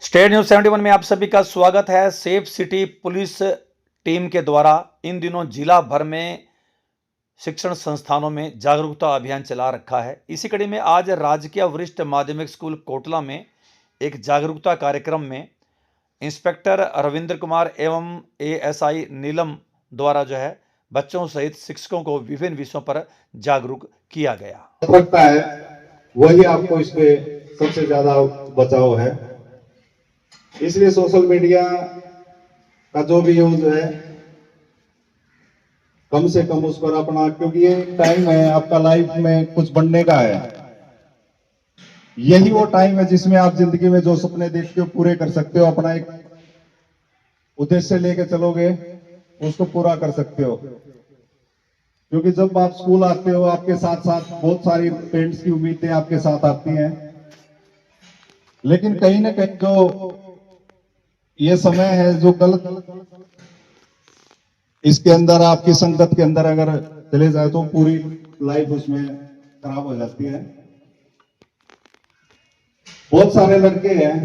State news 71 में आप सभी का स्वागत है। सेफ सिटी पुलिस टीम के द्वारा इन दिनों जिला भर में शिक्षण संस्थानों में जागरूकता अभियान चला रखा है। इसी कड़ी में आज राजकीय वरिष्ठ माध्यमिक स्कूल कोटला में एक जागरूकता कार्यक्रम में इंस्पेक्टर रविंद्र कुमार एवं एएसआई नीलम द्वारा बच्चों सहित शिक्षकों को विभिन्न विषयों पर जागरूक किया गया। लगता है वही आपको इसमें सबसे ज्यादा बचाव है, इसलिए सोशल मीडिया का जो भी यूज है कम से कम उस पर अपना, क्योंकि ये टाइम है आपका लाइफ में कुछ बनने का है। यही वो टाइम है जिसमें आप जिंदगी में जो सपने देखते हो पूरे कर सकते हो, अपना एक उद्देश्य लेके चलोगे उसको पूरा कर सकते हो। क्योंकि जब आप स्कूल आते हो आपके साथ साथ बहुत सारी पेरेंट्स की उम्मीदें आपके साथ आती हैं, लेकिन कहीं ना कहीं जो ये समय है जो गलत इसके अंदर आपकी संगत के अंदर अगर चले जाए तो पूरी लाइफ उसमें खराब हो जाती है। बहुत सारे लड़के हैं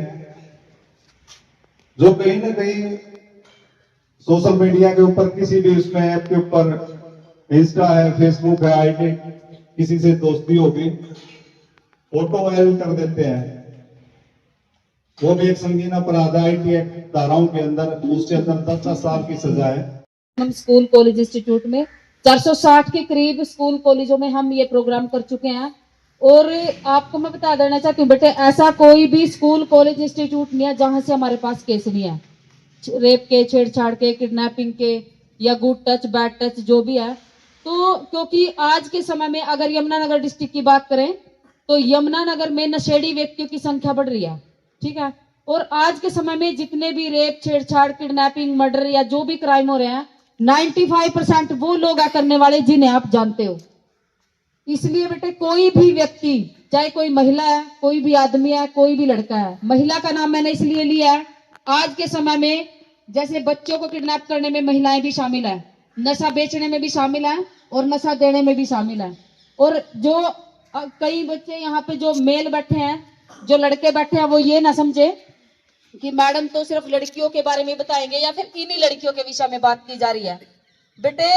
जो कहीं ना कहीं सोशल मीडिया के ऊपर किसी भी उसमें ऐप के ऊपर, इंस्टा है, फेसबुक है, आईडी, किसी से दोस्ती होगी, फोटो वायरल कर देते हैं। वो भी एक संगीन अपराध है आईटी धाराओं के अंदर, उसके अंदर 10 साल की सजा है। हम स्कूल कॉलेज इंस्टीट्यूट में 460 के करीब स्कूल कॉलेजों में हम ये प्रोग्राम कर चुके हैं। और आपको मैं बता देना चाहती हूँ बेटे, ऐसा कोई भी स्कूल कॉलेज इंस्टीट्यूट नहीं है जहां से हमारे पास केस नहीं है, रेप के, छेड़छाड़ के, किडनैपिंग के या गुड टच, बैड टच जो भी है। तो क्योंकि आज के समय में अगर यमुनानगर डिस्ट्रिक्ट की बात करें तो यमुनानगर में नशेड़ी व्यक्तियों की संख्या बढ़ रही है, ठीक है। और आज के समय में जितने भी रेप, छेड़छाड़, किडनैपिंग, मर्डर या जो भी क्राइम हो रहे हैं 95% वो लोग करने वाले जिन्हें आप जानते हो। इसलिए बेटे कोई भी व्यक्ति, चाहे कोई महिला है, कोई भी आदमी है, कोई भी लड़का है, महिला का नाम मैंने इसलिए लिया है, आज के समय में जैसे बच्चों को किडनैप करने में महिलाएं भी शामिल है, नशा बेचने में भी शामिल है और नशा देने में भी शामिल है। और जो कई बच्चे यहाँ पे जो मेल बैठे हैं, जो लड़के बैठे हैं, वो ये ना समझे कि मैडम तो सिर्फ लड़कियों के बारे में बताएंगे या फिर इन्हीं लड़कियों के विषय में बात की जा रही है। बेटे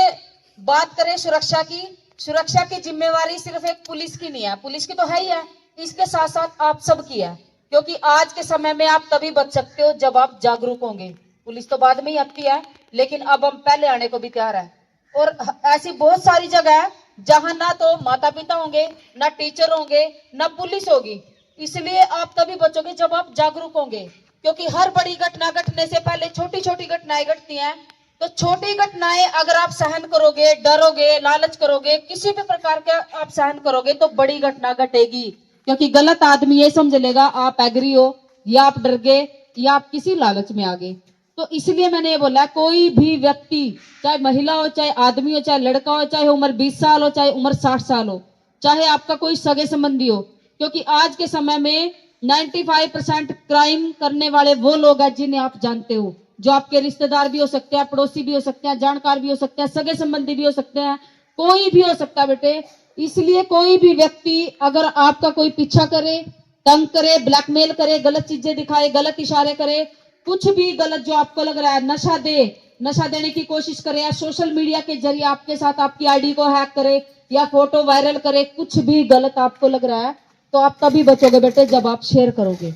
बात करें सुरक्षा की, सुरक्षा की जिम्मेवारी सिर्फ एक पुलिस की नहीं है, पुलिस की तो है ही है, इसके साथ साथ आप सबकी है। क्योंकि आज के समय में आप तभी बच सकते हो जब आप जागरूक होंगे। पुलिस तो बाद में ही आती है, लेकिन अब हम पहले आने को भी तैयार है। और ऐसी बहुत सारी जगह है जहां ना तो माता पिता होंगे, ना टीचर होंगे, ना पुलिस होगी। इसलिए आप तभी बचोगे जब आप जागरूक होंगे। क्योंकि हर बड़ी घटना घटने से पहले छोटी छोटी घटनाएं घटती हैं। तो छोटी घटनाएं अगर आप सहन करोगे, डरोगे, लालच करोगे, किसी भी प्रकार के आप सहन करोगे तो बड़ी घटना घटेगी। क्योंकि गलत आदमी ये समझ लेगा आप एग्री हो, या आप डर गए, या आप किसी लालच में आ गए। तो इसलिए मैंने ये बोला, कोई भी व्यक्ति, चाहे महिला हो, चाहे आदमी हो, चाहे लड़का हो, चाहे उम्र 20 साल हो, चाहे उम्र 60 साल हो, चाहे आपका कोई सगे संबंधी हो, क्योंकि आज के समय में 95% क्राइम करने वाले वो लोग हैं जिन्हें आप जानते हो, जो आपके रिश्तेदार भी हो सकते हैं, पड़ोसी भी हो सकते हैं, जानकार भी हो सकते हैं, सगे संबंधी भी हो सकते हैं, कोई भी हो सकता है बेटे। इसलिए कोई भी व्यक्ति अगर आपका कोई पीछा करे, तंग करे, ब्लैकमेल करे, गलत चीजें दिखाए, गलत इशारे करे, कुछ भी गलत जो आपको लग रहा है, नशा देने की कोशिश करे, या सोशल मीडिया के जरिए आपके साथ आपकी आईडी को हैक करे या फोटो वायरल करे, कुछ भी गलत आपको लग रहा है, तो आप तभी बचोगे बेटे जब आप शेयर करोगे।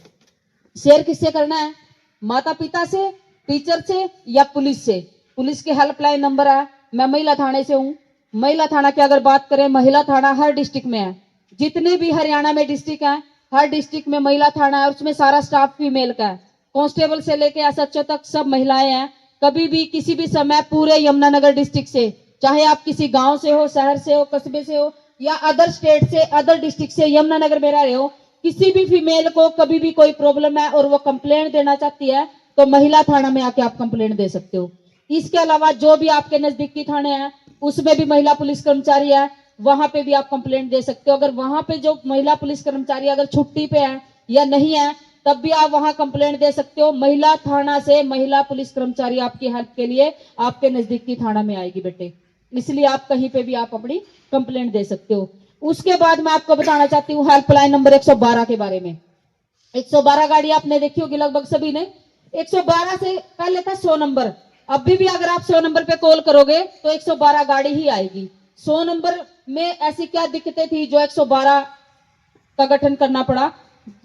शेयर किससे करना है? माता पिता से, टीचर से, या पुलिस से। पुलिस के हेल्पलाइन नंबर है, मैं महिला थाने से हूँ। महिला थाना की अगर बात करें, महिला थाना हर डिस्ट्रिक्ट में है। जितने भी हरियाणा में डिस्ट्रिक्ट है, हर डिस्ट्रिक्ट में महिला थाना है, उसमें सारा स्टाफ फीमेल का है। कांस्टेबल से लेके एसएचओ तक सब महिलाएं हैं। कभी भी किसी भी समय पूरे यमुनानगर डिस्ट्रिक्ट से, चाहे आप किसी गांव से हो, शहर से हो, कस्बे से हो, या अदर स्टेट से, अदर डिस्ट्रिक्ट से यमुनानगर में रह रहे हो, किसी भी फीमेल को कभी भी कोई प्रॉब्लम है और वो कंप्लेंट देना चाहती है तो महिला थाना में आके आप कंप्लेंट दे सकते हो। इसके अलावा जो भी आपके नजदीकी थाने हैं उसमें भी महिला पुलिस कर्मचारी है, वहां पे भी आप कंप्लेंट दे सकते हो। अगर वहां पे जो महिला पुलिस कर्मचारी अगर छुट्टी पे है या नहीं है तब भी आप वहां कंप्लेंट दे सकते हो। महिला थाना से महिला पुलिस कर्मचारी आपकी हेल्प के लिए आपके नजदीकी थाना में आएगी बेटे, इसलिए आप कहीं पे भी आप अपनी कंप्लेंट दे सकते हो। उसके बाद मैं आपको बताना चाहती हूँ हेल्पलाइन नंबर 112 के बारे में। 112 गाड़ी आपने देखी होगी लगभग सभी ने। 112 से पहले था 100 नंबर। अभी भी अगर आप 100 नंबर पे कॉल करोगे तो 112 गाड़ी ही आएगी। 100 नंबर में ऐसी क्या दिक्कतें थी जो 112 का गठन करना पड़ा?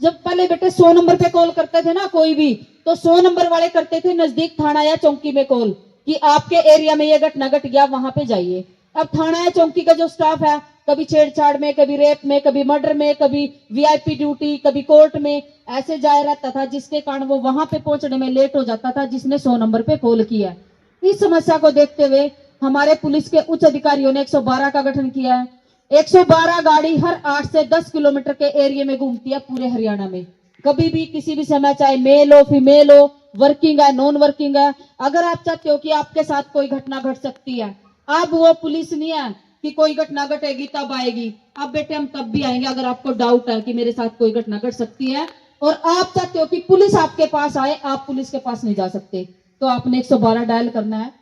जब पहले बेटे 100 नंबर पे कॉल करते थे ना कोई भी, तो 100 नंबर वाले करते थे नजदीक थाना या चौकी में कॉल कि आपके एरिया में ये घटना घट गया, वहां पे जाइए। अब थाना या चौकी का जो स्टाफ है, कभी छेड़छाड़ में, कभी रेप में, कभी मर्डर में, कभी वीआईपी ड्यूटी, कभी कोर्ट में, ऐसे जाया रहता था, जिसके कारण वो वहां पे पहुंचने में लेट हो जाता था जिसने 100 नंबर पे कॉल किया। इस समस्या को देखते हुए हमारे पुलिस के उच्च अधिकारियों ने 112 का गठन किया है। 112 गाड़ी हर 8 से 10 किलोमीटर के एरिया में घूमती है पूरे हरियाणा में। कभी भी किसी भी समय, चाहे मेल हो फीमेल हो, वर्किंग है नॉन वर्किंग है, अगर आप चाहते हो कि आपके साथ कोई घटना घट सकती है, अब वो पुलिस नहीं है कि कोई घटना घटेगी तब आएगी। अब बेटे हम तब भी आएंगे अगर आपको डाउट है कि मेरे साथ कोई घटना घट सकती है और आप चाहते हो कि पुलिस आपके पास आए, आप पुलिस के पास नहीं जा सकते, तो आपने 112 डायल करना है।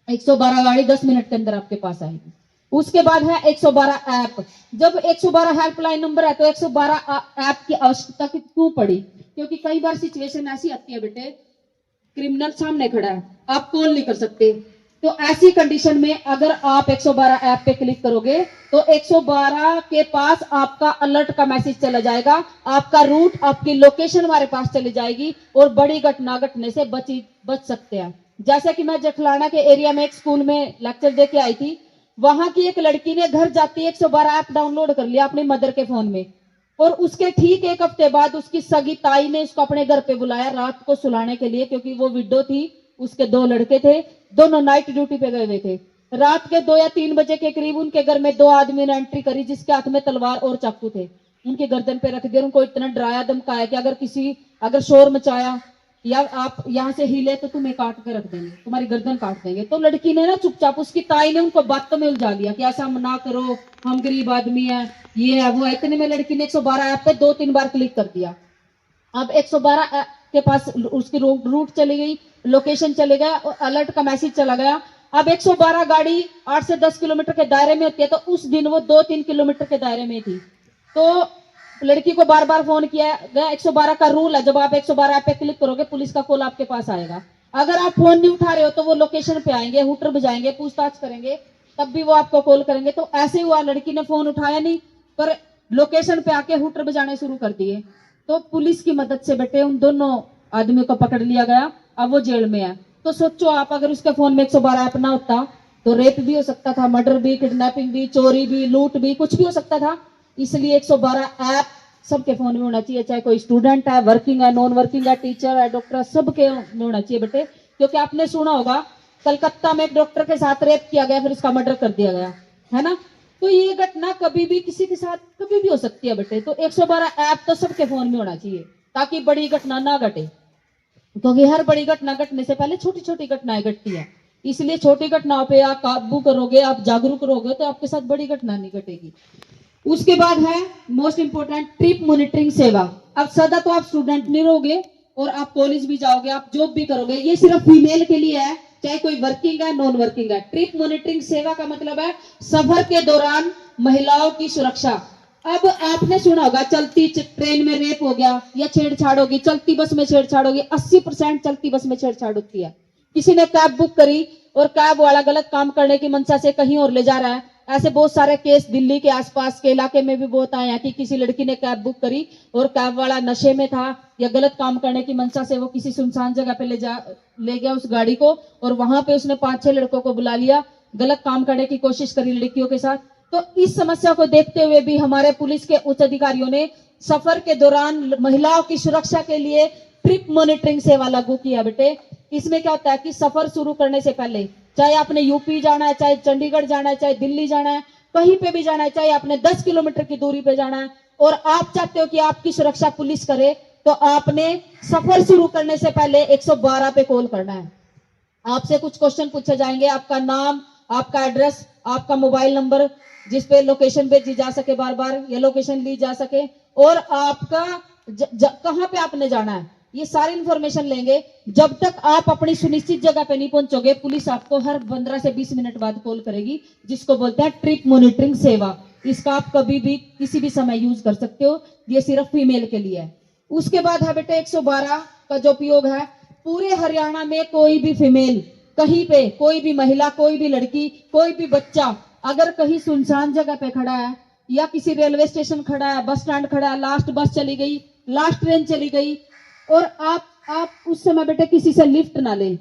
112 गाड़ी 10 मिनट के अंदर आपके पास आएगी। उसके बाद है 112 ऐप। जब 112 हेल्पलाइन नंबर है तो 112 ऐप की आवश्यकता क्यों पड़ी? क्योंकि कई बार सिचुएशन ऐसी आती है बेटे, क्रिमिनल सामने खड़ा है, आप कॉल नहीं कर सकते, तो ऐसी कंडीशन में अगर आप 112 ऐप पे क्लिक करोगे तो 112 के पास आपका अलर्ट का मैसेज चला जाएगा, आपका रूट, आपकी लोकेशन हमारे पास चली जाएगी और बड़ी घटना घटने से बच सकते हैं। जैसे कि मैं जखलाना के एरिया में एक स्कूल में लेक्चर दे के आई थी, वहां की एक लड़की ने घर जाती 112 ऐप डाउनलोड कर लिया अपनी मदर के फोन में, और उसके ठीक एक हफ्ते बाद उसकी सगी ताई ने उसको अपने घर पे बुलाया रात को सुलाने के लिए, क्योंकि वो विडो थी, उसके 2 लड़के थे, दोनों नाइट ड्यूटी पे गए हुए थे। रात के 2 या 3 बजे के करीब उनके घर में 2 आदमी ने एंट्री करी जिसके हाथ में तलवार और चाकू थे, उनके गर्दन पे रख दिया, उनको इतना डराया धमकाया कि अगर शोर मचाया या आप यहाँ से हिले तो तुम्हें काट के रख देंगे, तुम्हारी गर्दन काट देंगे। तो लड़की ने ना चुपचाप, उसकी ताई ने उनको बातों में उलझा लिया कि ऐसा ना करो, हम गरीब आदमी है, ये है वो है। इतने में लड़की ने 112 ऐप पे 2-3 बार क्लिक कर दिया। अब 112 ऐप के पास उसकी रूट चली गई, लोकेशन चले गया और अलर्ट का मैसेज चला गया। अब 112 गाड़ी 8 से 10 किलोमीटर के दायरे में होती है, तो उस दिन वो 2-3 किलोमीटर के दायरे में थी। तो लड़की को बार बार फोन किया गया। 112 का रूल है, जब आप 112 ऐप पे क्लिक करोगे पुलिस का कॉल आपके पास आएगा। अगर आप फोन नहीं उठा रहे हो तो वो लोकेशन पे आएंगे, हुटर बजाएंगे, पूछताछ करेंगे, तब भी वो आपको कॉल करेंगे। तो ऐसे हुआ, लड़की ने फोन उठाया नहीं पर लोकेशन पे आके हुटर बजाने शुरू कर दिए। तो पुलिस की मदद से बेटे उन दोनों आदमियों को पकड़ लिया गया, अब वो जेल में है। तो सोचो आप, अगर उसके फोन में 112 ऐप ना होता तो रेप भी हो सकता था, मर्डर भी, किडनैपिंग भी, चोरी भी, लूट भी, कुछ भी हो सकता था। इसलिए 112 ऐप सबके फोन में होना चाहिए, चाहे कोई स्टूडेंट है, वर्किंग है, नॉन वर्किंग है, टीचर है, डॉक्टर है, सबके में होना चाहिए बेटे। क्योंकि आपने सुना होगा कलकत्ता में एक डॉक्टर के साथ रेप किया गया, फिर उसका मर्डर कर दिया गया, है ना। तो ये घटना कभी भी किसी के साथ कभी भी हो सकती है बेटे। तो 112 ऐप तो सबके फोन में होना चाहिए ताकि बड़ी घटना ना घटे, क्योंकि हर बड़ी घटना घटने से पहले छोटी छोटी घटनाएं घटती है। इसलिए छोटी घटनाओं पे आप काबू करोगे, आप जागरूक रहोगे, तो आपके साथ बड़ी घटना नहीं घटेगी। उसके बाद है मोस्ट इंपोर्टेंट ट्रिप मॉनिटरिंग सेवा। अब सदा तो आप स्टूडेंट नहीं रहोगे और आप कॉलेज भी जाओगे, आप जॉब भी करोगे, ये सिर्फ फीमेल के लिए है, चाहे कोई वर्किंग है नॉन वर्किंग है। ट्रिप मॉनिटरिंग सेवा का मतलब है सफर के दौरान महिलाओं की सुरक्षा। अब आपने सुना होगा चलती ट्रेन में रेप हो गया या छेड़छाड़ होगी, चलती बस में छेड़छाड़ होगी। 80% चलती बस में छेड़छाड़ होती है। किसी ने कैब बुक करी और कैब वाला गलत काम करने की मंशा से कहीं और ले जा रहा है। ऐसे बहुत सारे केस दिल्ली के आसपास के इलाके में भी बहुत आए हैं कि किसी लड़की ने कैब बुक करी और कैब वाला नशे में था या गलत काम करने की मंशा से वो किसी सुनसान जगह पे ले गया उस गाड़ी को, और वहां पे उसने 5-6 लड़कों को बुला लिया, गलत काम करने की कोशिश करी लड़कियों के साथ। तो इस समस्या को देखते हुए भी हमारे पुलिस के उच्च अधिकारियों ने सफर के दौरान महिलाओं की सुरक्षा के लिए ट्रिप मॉनिटरिंग सेवा लागू किया बेटे। इसमें क्या होता है कि सफर शुरू करने से पहले, चाहे आपने यूपी जाना है, चाहे चंडीगढ़ जाना है, चाहे दिल्ली जाना है, कहीं पे भी जाना है, चाहे आपने 10 किलोमीटर की दूरी पे जाना है और आप चाहते हो कि आपकी सुरक्षा पुलिस करे, तो आपने सफर शुरू करने से पहले 112 पे कॉल करना है। आपसे कुछ क्वेश्चन पूछे जाएंगे, आपका नाम, आपका एड्रेस, आपका मोबाइल नंबर जिसपे लोकेशन भेजी जा सके बार बार या लोकेशन ली जा सके, और आपका कहां पे आपने जाना है, ये सारी इंफॉर्मेशन लेंगे। जब तक आप अपनी सुनिश्चित जगह पे नहीं पहुंचोगे पुलिस आपको हर 15 से 20 मिनट बाद कॉल करेगी, जिसको बोलते हैं ट्रिप मॉनिटरिंग सेवा। इसका आप कभी भी किसी भी समय यूज कर सकते हो, ये सिर्फ फीमेल के लिए है। उसके बाद है बेटे 112 का जो उपयोग है, पूरे हरियाणा में कोई भी फीमेल, कहीं पे कोई भी महिला, कोई भी लड़की, कोई भी बच्चा अगर कहीं सुनसान जगह पे खड़ा है या किसी रेलवे स्टेशन खड़ा है, बस स्टैंड खड़ा है, लास्ट बस चली गई, लास्ट ट्रेन चली गई, और आप उस समय बेटे किसी से लिफ्ट ना लें,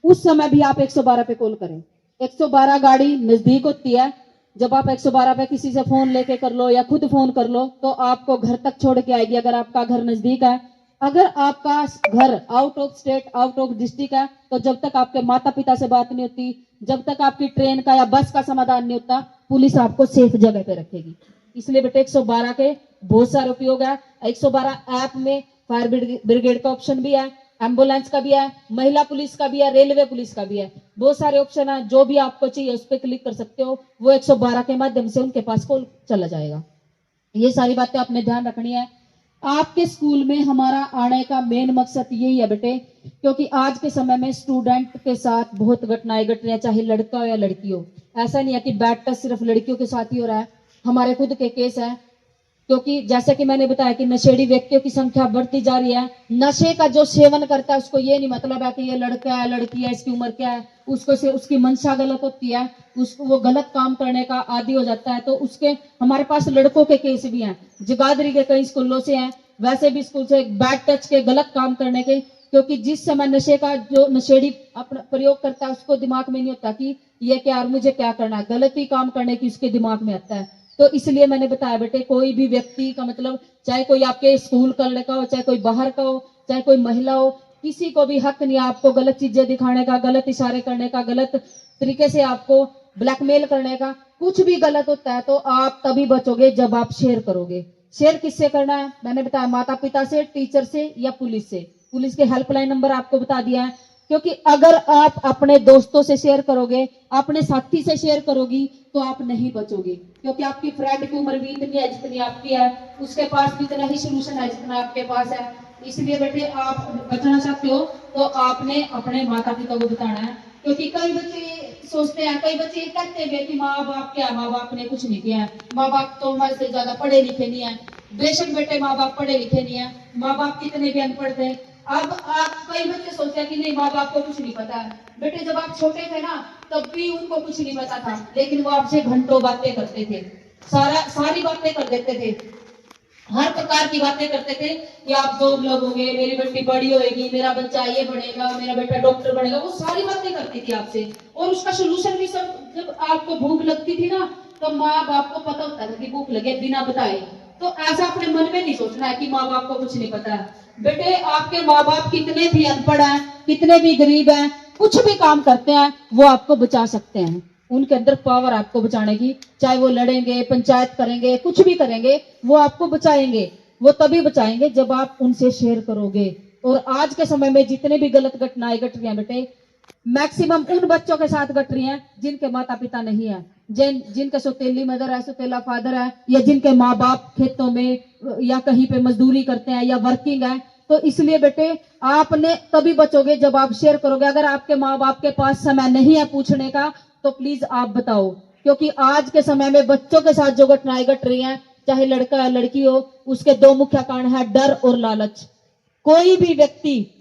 उस समय भी आप 112 पे कॉल करें। 112 गाड़ी नजदीक होती है। जब आप 112 पे किसी से फोन लेके कर लो या खुद फोन कर लो तो आपको घर तक छोड़ के आएगी, अगर आपका घर नजदीक है। अगर आपका घर out of state, out of district है, तो जब तक आपके माता पिता से बात नहीं होती, जब तक आपकी ट्रेन का या बस का समाधान नहीं होता, पुलिस आपको सेफ जगह पे रखेगी। इसलिए बेटे 112 के बहुत सारे उपयोग है। 112 ऐप में फायर ब्रिगेड का ऑप्शन भी है, एम्बुलेंस का भी है, महिला पुलिस का भी है, रेलवे पुलिस का भी है। बहुत सारे ऑप्शन है, जो भी आपको चाहिए उस पर क्लिक कर सकते हो, वो 112 के माध्यम से उनके पास कॉल चला जाएगा। ये सारी बातें आपने ध्यान रखनी है। आपके स्कूल में हमारा आने का मेन मकसद यही है बेटे, क्योंकि आज के समय में स्टूडेंट के साथ बहुत घटनाएं घट रही है, चाहे लड़का हो या लड़की हो। ऐसा नहीं है कि बैड टच सिर्फ लड़कियों के साथ ही हो रहा है, हमारे खुद के केस है। क्योंकि जैसे कि मैंने बताया कि नशेड़ी व्यक्तियों की संख्या बढ़ती जा रही है। नशे का जो सेवन करता है उसको ये नहीं मतलब है कि ये लड़का है, लड़की है, इसकी उम्र क्या है, उसको से उसकी मंशा गलत होती है, उसको वो गलत काम करने का आदी हो जाता है। तो उसके हमारे पास लड़कों के केस भी हैं, जगाधरी के कई स्कूलों से हैं, वैसे भी स्कूल से बैड टच के, गलत काम करने के। क्योंकि जिस समय नशे का जो नशेड़ी अपना प्रयोग करता है उसको दिमाग में नहीं होता कि ये क्या और मुझे क्या करना है, गलत ही काम करने की उसके दिमाग में आता है। तो इसलिए मैंने बताया बेटे, कोई भी व्यक्ति का मतलब, चाहे कोई आपके स्कूल का लड़का हो, चाहे कोई बाहर का हो, चाहे कोई महिला हो, किसी को भी हक नहीं आपको गलत चीजें दिखाने का, गलत इशारे करने का, गलत तरीके से आपको ब्लैकमेल करने का। कुछ भी गलत होता है तो आप तभी बचोगे जब आप शेयर करोगे। शेयर किससे करना है मैंने बताया, माता पिता से, टीचर से या पुलिस से। पुलिस के हेल्पलाइन नंबर आपको बता दिया है। क्योंकि अगर आप अपने दोस्तों से शेयर करोगे, अपने साथी से शेयर करोगी, तो आप नहीं बचोगे। क्योंकि आपकी फ्रेंड की उम्र भी इतनी है जितनी आपकी है, उसके पास भी इतना ही सोल्यूशन है जितना आपके पास है। इसलिए बेटे आप बचना चाहते हो तो आपने अपने माता पिता को बताना है। क्योंकि कई बच्चे सोचते हैं, कई बच्चे कहते हैं कि माँ बाप क्या, माँ बाप ने कुछ नहीं किया है, माँ बाप तो हमारे से ज्यादा पढ़े लिखे नहीं है। बेशक बेटे माँ बाप पढ़े लिखे नहीं है, माँ बाप कितने भी अनपढ़ थे। अब आप कई बच्चे सोचते हैं कि नहीं माँ बाप को कुछ नहीं पता है। बेटे जब आप छोटे थे ना तब भी उनको कुछ नहीं पता था, लेकिन वो आपसे घंटों बातें करते थे, सारी बातें कर देते थे, हर प्रकार की बातें करते थे कि आप जॉब लगोगे, मेरी बेटी बड़ी होएगी, मेरा बच्चा ये बनेगा, मेरा बेटा डॉक्टर बनेगा। वो सारी बातें करती थी आपसे, और उसका सोल्यूशन भी सब। जब आपको भूख लगती थी ना तो माँ बाप को पता होता था कि भूख लगे बिना बताए। तो ऐसा अपने मन में नहीं सोचना है कि माँ बाप को कुछ नहीं पता है। बेटे आपके माँ बाप कितने भी अनपढ़ हैं, कितने भी गरीब हैं, कुछ भी काम करते हैं, वो आपको बचा सकते हैं। उनके अंदर पावर आपको बचाने की, चाहे वो लड़ेंगे, पंचायत करेंगे, कुछ भी करेंगे, वो आपको बचाएंगे। वो तभी बचाएंगे जब आप उनसे शेयर करोगे। और आज के समय में जितने भी गलत घटनाएं घट रही हैं बेटे, मैक्सिमम उन बच्चों के साथ घट रही हैं जिनके माता पिता नहीं है, जिनके सौतेली मदर है, सौतेला फादर है, या जिनके माँ बाप खेतों में या कहीं पे मजदूरी करते हैं या वर्किंग है। तो इसलिए बेटे आपने तभी बचोगे जब आप शेयर करोगे। अगर आपके माँ बाप के पास समय नहीं है पूछने का तो प्लीज आप बताओ। क्योंकि आज के समय में बच्चों के साथ जो घटनाएं घट रही हैं, चाहे लड़का या लड़की हो, उसके दो मुख्य कारण है, डर और लालच। कोई भी व्यक्ति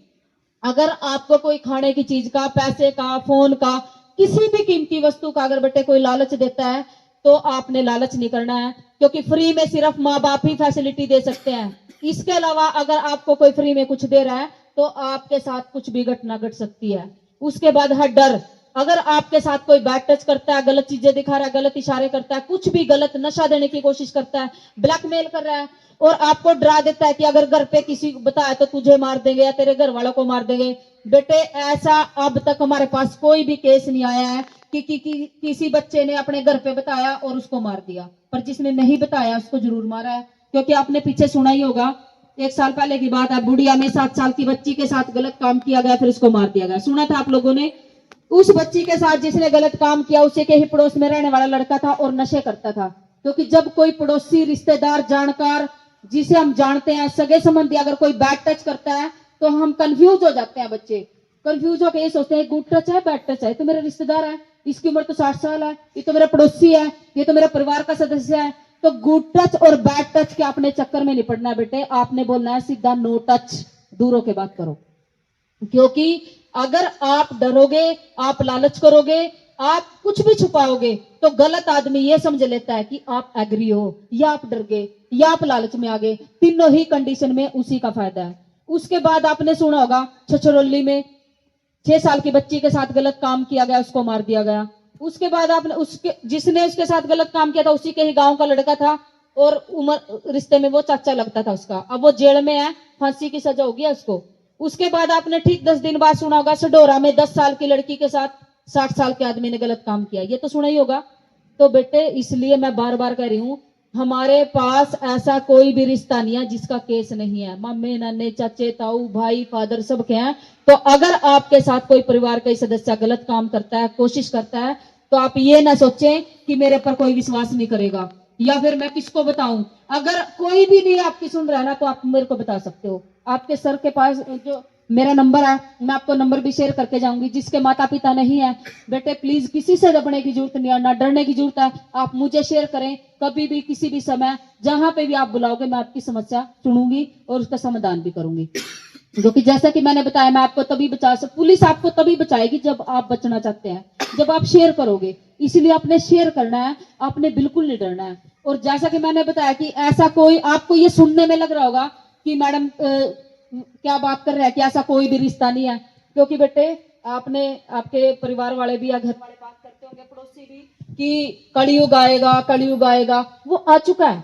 अगर आपको कोई खाने की चीज का, पैसे का, फोन का, किसी भी कीमती वस्तु का अगर बेटे कोई लालच देता है तो आपने लालच नहीं करना है। क्योंकि फ्री में सिर्फ माँ बाप ही फैसिलिटी दे सकते हैं। इसके अलावा अगर आपको कोई फ्री में कुछ दे रहा है तो आपके साथ कुछ भी घटना घट सकती है। उसके बाद है डर। अगर आपके साथ कोई बैड टच करता है, गलत चीजें दिखा रहा है, गलत इशारे करता है, कुछ भी गलत नशा देने की कोशिश करता है, ब्लैकमेल कर रहा है और आपको डरा देता है कि अगर घर पे किसी को बताया तो तुझे मार देंगे या तेरे घर वालों को मार देंगे। बेटे ऐसा अब तक हमारे पास कोई भी केस नहीं आया है कि किसी बच्चे ने अपने घर पे बताया और उसको मार दिया, पर जिसने नहीं बताया उसको जरूर मारा है। क्योंकि आपने पीछे सुना ही होगा, 1 साल पहले की बात है, बुढ़िया में 7 साल की बच्ची के साथ गलत काम किया गया, फिर उसको मार दिया गया। सुना था आप लोगों ने? उस बच्ची के साथ जिसने गलत काम किया उसे के ही पड़ोस में रहने वाला लड़का था और नशे करता था। क्योंकि जब कोई पड़ोसी, रिश्तेदार, जानकार, जिसे हम जानते हैं, सगे संबंधी अगर कोई बैड टच करता है तो हम कंफ्यूज हो जाते हैं। बच्चे कंफ्यूज होकर ये सोचते हैं गुड टच है, बैड टच है, तो मेरा रिश्तेदार है, इसकी उम्र तो 60 साल है, ये तो मेरा पड़ोसी है, ये तो मेरा परिवार का सदस्य है। तो गुड टच और बैड टच के आपने चक्कर में नहीं पड़ना बेटे। आपने बोलना है सीधा नो टच, दूरों के बात करो। क्योंकि अगर आप डरोगे, आप लालच करोगे, आप कुछ भी छुपाओगे, तो गलत आदमी ये समझ लेता है कि आप एग्री हो, या आप डर गए, या आप लालच में आ गए। तीनों ही कंडीशन में उसी का फायदा है। उसके बाद आपने सुना होगा छछरौली में 6 साल की बच्ची के साथ गलत काम किया गया, उसको मार दिया गया। उसके बाद आपने उसके जिसने उसके साथ गलत काम किया था उसी के ही गांव का लड़का था, और उम्र रिश्ते में वो चाचा लगता था उसका। अब वो जेल में है, फांसी की सजा होगी उसको। उसके बाद आपने ठीक 10 दिन बाद सुना होगा सडोरा में 10 साल की लड़की के साथ 60 साल के आदमी ने गलत काम किया, ये तो सुना ही होगा। तो बेटे इसलिए मैं बार बार कह रही हूं, हमारे पास ऐसा कोई भी रिश्ता नहीं है जिसका केस नहीं है। मामे नाने चाचे ताऊ भाई फादर सब के हैं। तो अगर आपके साथ कोई परिवार का सदस्य गलत काम करता है, कोशिश करता है, तो आप ये ना सोचें कि मेरे पर कोई विश्वास नहीं करेगा या फिर मैं किसको बताऊं। अगर कोई भी नहीं आपकी सुन रहा है ना, तो आप मेरे को बता सकते हो। आपके सर के पास जो मेरा नंबर है, मैं आपको नंबर भी शेयर करके जाऊंगी। जिसके माता पिता नहीं है बेटे, प्लीज किसी से दबने की जरूरत नहीं है, ना डरने की जरूरत है। आप मुझे शेयर करें कभी भी, किसी भी समय, जहां पे भी आप बुलाओगे, मैं आपकी समस्या सुनूंगी और उसका समाधान भी करूंगी। क्योंकि जैसा कि मैंने बताया, मैं आपको तभी पुलिस आपको तभी बचाएगी जब आप बचना चाहते हैं, जब आप शेयर करोगे। इसलिए आपने शेयर करना है, आपने बिल्कुल नहीं डरना है। और जैसा कि मैंने बताया कि ऐसा कोई, आपको ये सुनने में लग रहा होगा कि मैडम क्या बात कर रहे हैं कि ऐसा कोई भी रिश्ता नहीं है। क्योंकि बेटे आपने, आपके परिवार वाले भी या घर वाले बात करते होंगे, पड़ोसी भी, कि कलयुग आएगा, कलयुग आएगा। वो आ चुका है,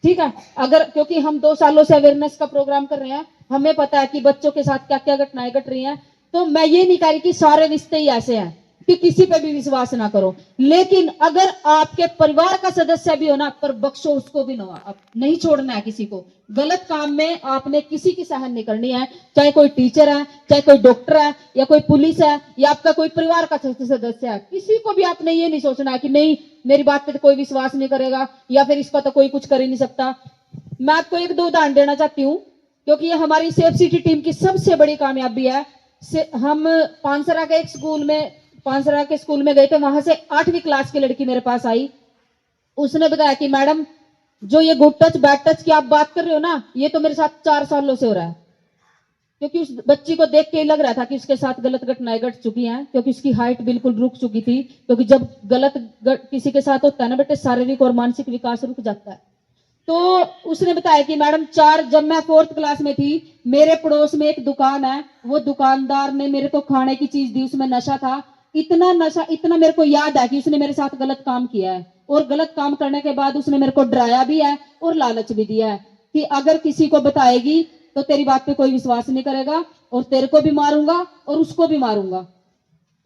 ठीक है। अगर क्योंकि हम 2 सालों से अवेयरनेस का प्रोग्राम कर रहे हैं, हमें पता है कि बच्चों के साथ क्या क्या घटनाएं घट रही हैं। तो मैं ये नहीं कह रही कि सारे रिश्ते ही ऐसे हैं कि किसी पे भी विश्वास ना करो, लेकिन अगर आपके परिवार का सदस्य भी हो ना, पर बख्शो उसको भी नहीं छोड़ना है किसी को। गलत काम में आपने किसी की सहन नहीं करनी है, चाहे कोई टीचर है, चाहे कोई डॉक्टर है, या कोई पुलिस है, या आपका कोई परिवार का सदस्य है। किसी को भी आपने ये नहीं सोचना है कि नहीं मेरी बात पे तो कोई विश्वास नहीं करेगा, या फिर इसका तो कोई कुछ कर ही नहीं सकता। मैं आपको 1-2 उदाहरण देना चाहती हूँ, क्योंकि ये हमारी सेफ सिटी टीम की सबसे बड़ी कामयाबी है। हम पानसरा के स्कूल में गए थे, वहां से 8वीं क्लास की लड़की मेरे पास आई। उसने बताया कि मैडम, जो ये गुड टच बैड टच की आप बात कर रहे हो ना, ये तो मेरे साथ 4 सालों से हो रहा है। क्योंकि उस बच्ची को देख के लग रहा था कि उसके साथ गलत घटनाएं घट चुकी हैं, क्योंकि उसकी हाइट बिल्कुल रुक चुकी थी। क्योंकि जब किसी के साथ होता है ना बेटे, शारीरिक और मानसिक विकास रुक जाता है। तो उसने बताया कि मैडम जब मैं 4th क्लास में थी, मेरे पड़ोस में एक दुकान है, वो दुकानदार ने मेरे को खाने की चीज दी, उसमें नशा था। इतना नशा, इतना मेरे को याद है कि उसने मेरे साथ गलत काम किया है, और गलत काम करने के बाद उसने मेरे को डराया भी है और लालच भी दिया है कि अगर किसी को बताएगी तो तेरी बात पे कोई विश्वास नहीं करेगा, और तेरे को भी मारूंगा और उसको भी मारूंगा।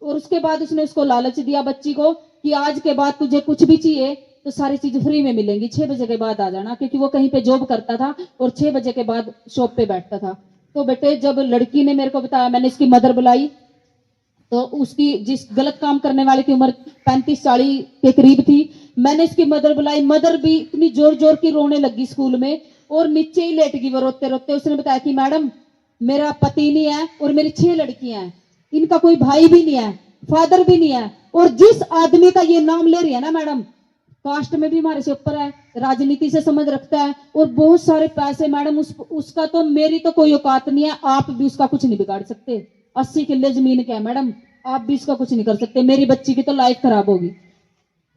और उसके बाद उसने उसको लालच दिया बच्ची को कि आज के बाद तुझे कुछ भी चाहिए तो सारी चीज फ्री में मिलेंगी, 6 बजे के बाद आ जाना। क्योंकि वो कहीं पे जॉब करता था और 6 बजे के बाद शॉप पे बैठता था। तो बेटे जब लड़की ने मेरे को बताया, मैंने इसकी मदर बुलाई, तो उसकी, जिस गलत काम करने वाले की उम्र 35-40 के करीब थी, मैंने इसकी मदर बुलाई। मदर भी इतनी जोर जोर की रोने लगी स्कूल में, और नीचे ही लेट गई वो रोते रोते। उसने बताया कि मैडम, मेरा पति नहीं है और मेरी 6 लड़कियां हैं, इनका कोई भाई भी नहीं है, फादर भी नहीं है, और जिस आदमी का ये नाम ले रही है ना मैडम, कास्ट में भी हमारे से ऊपर है, राजनीति से समझ रखता है, और बहुत सारे पैसे। मैडम उसका तो, मेरी तो कोई औकात नहीं है, आप भी उसका कुछ नहीं बिगाड़ सकते। 80 किले जमीन क्या है मैडम, आप भी इसका कुछ नहीं कर सकते। मेरी बच्ची की तो लाइफ खराब होगी।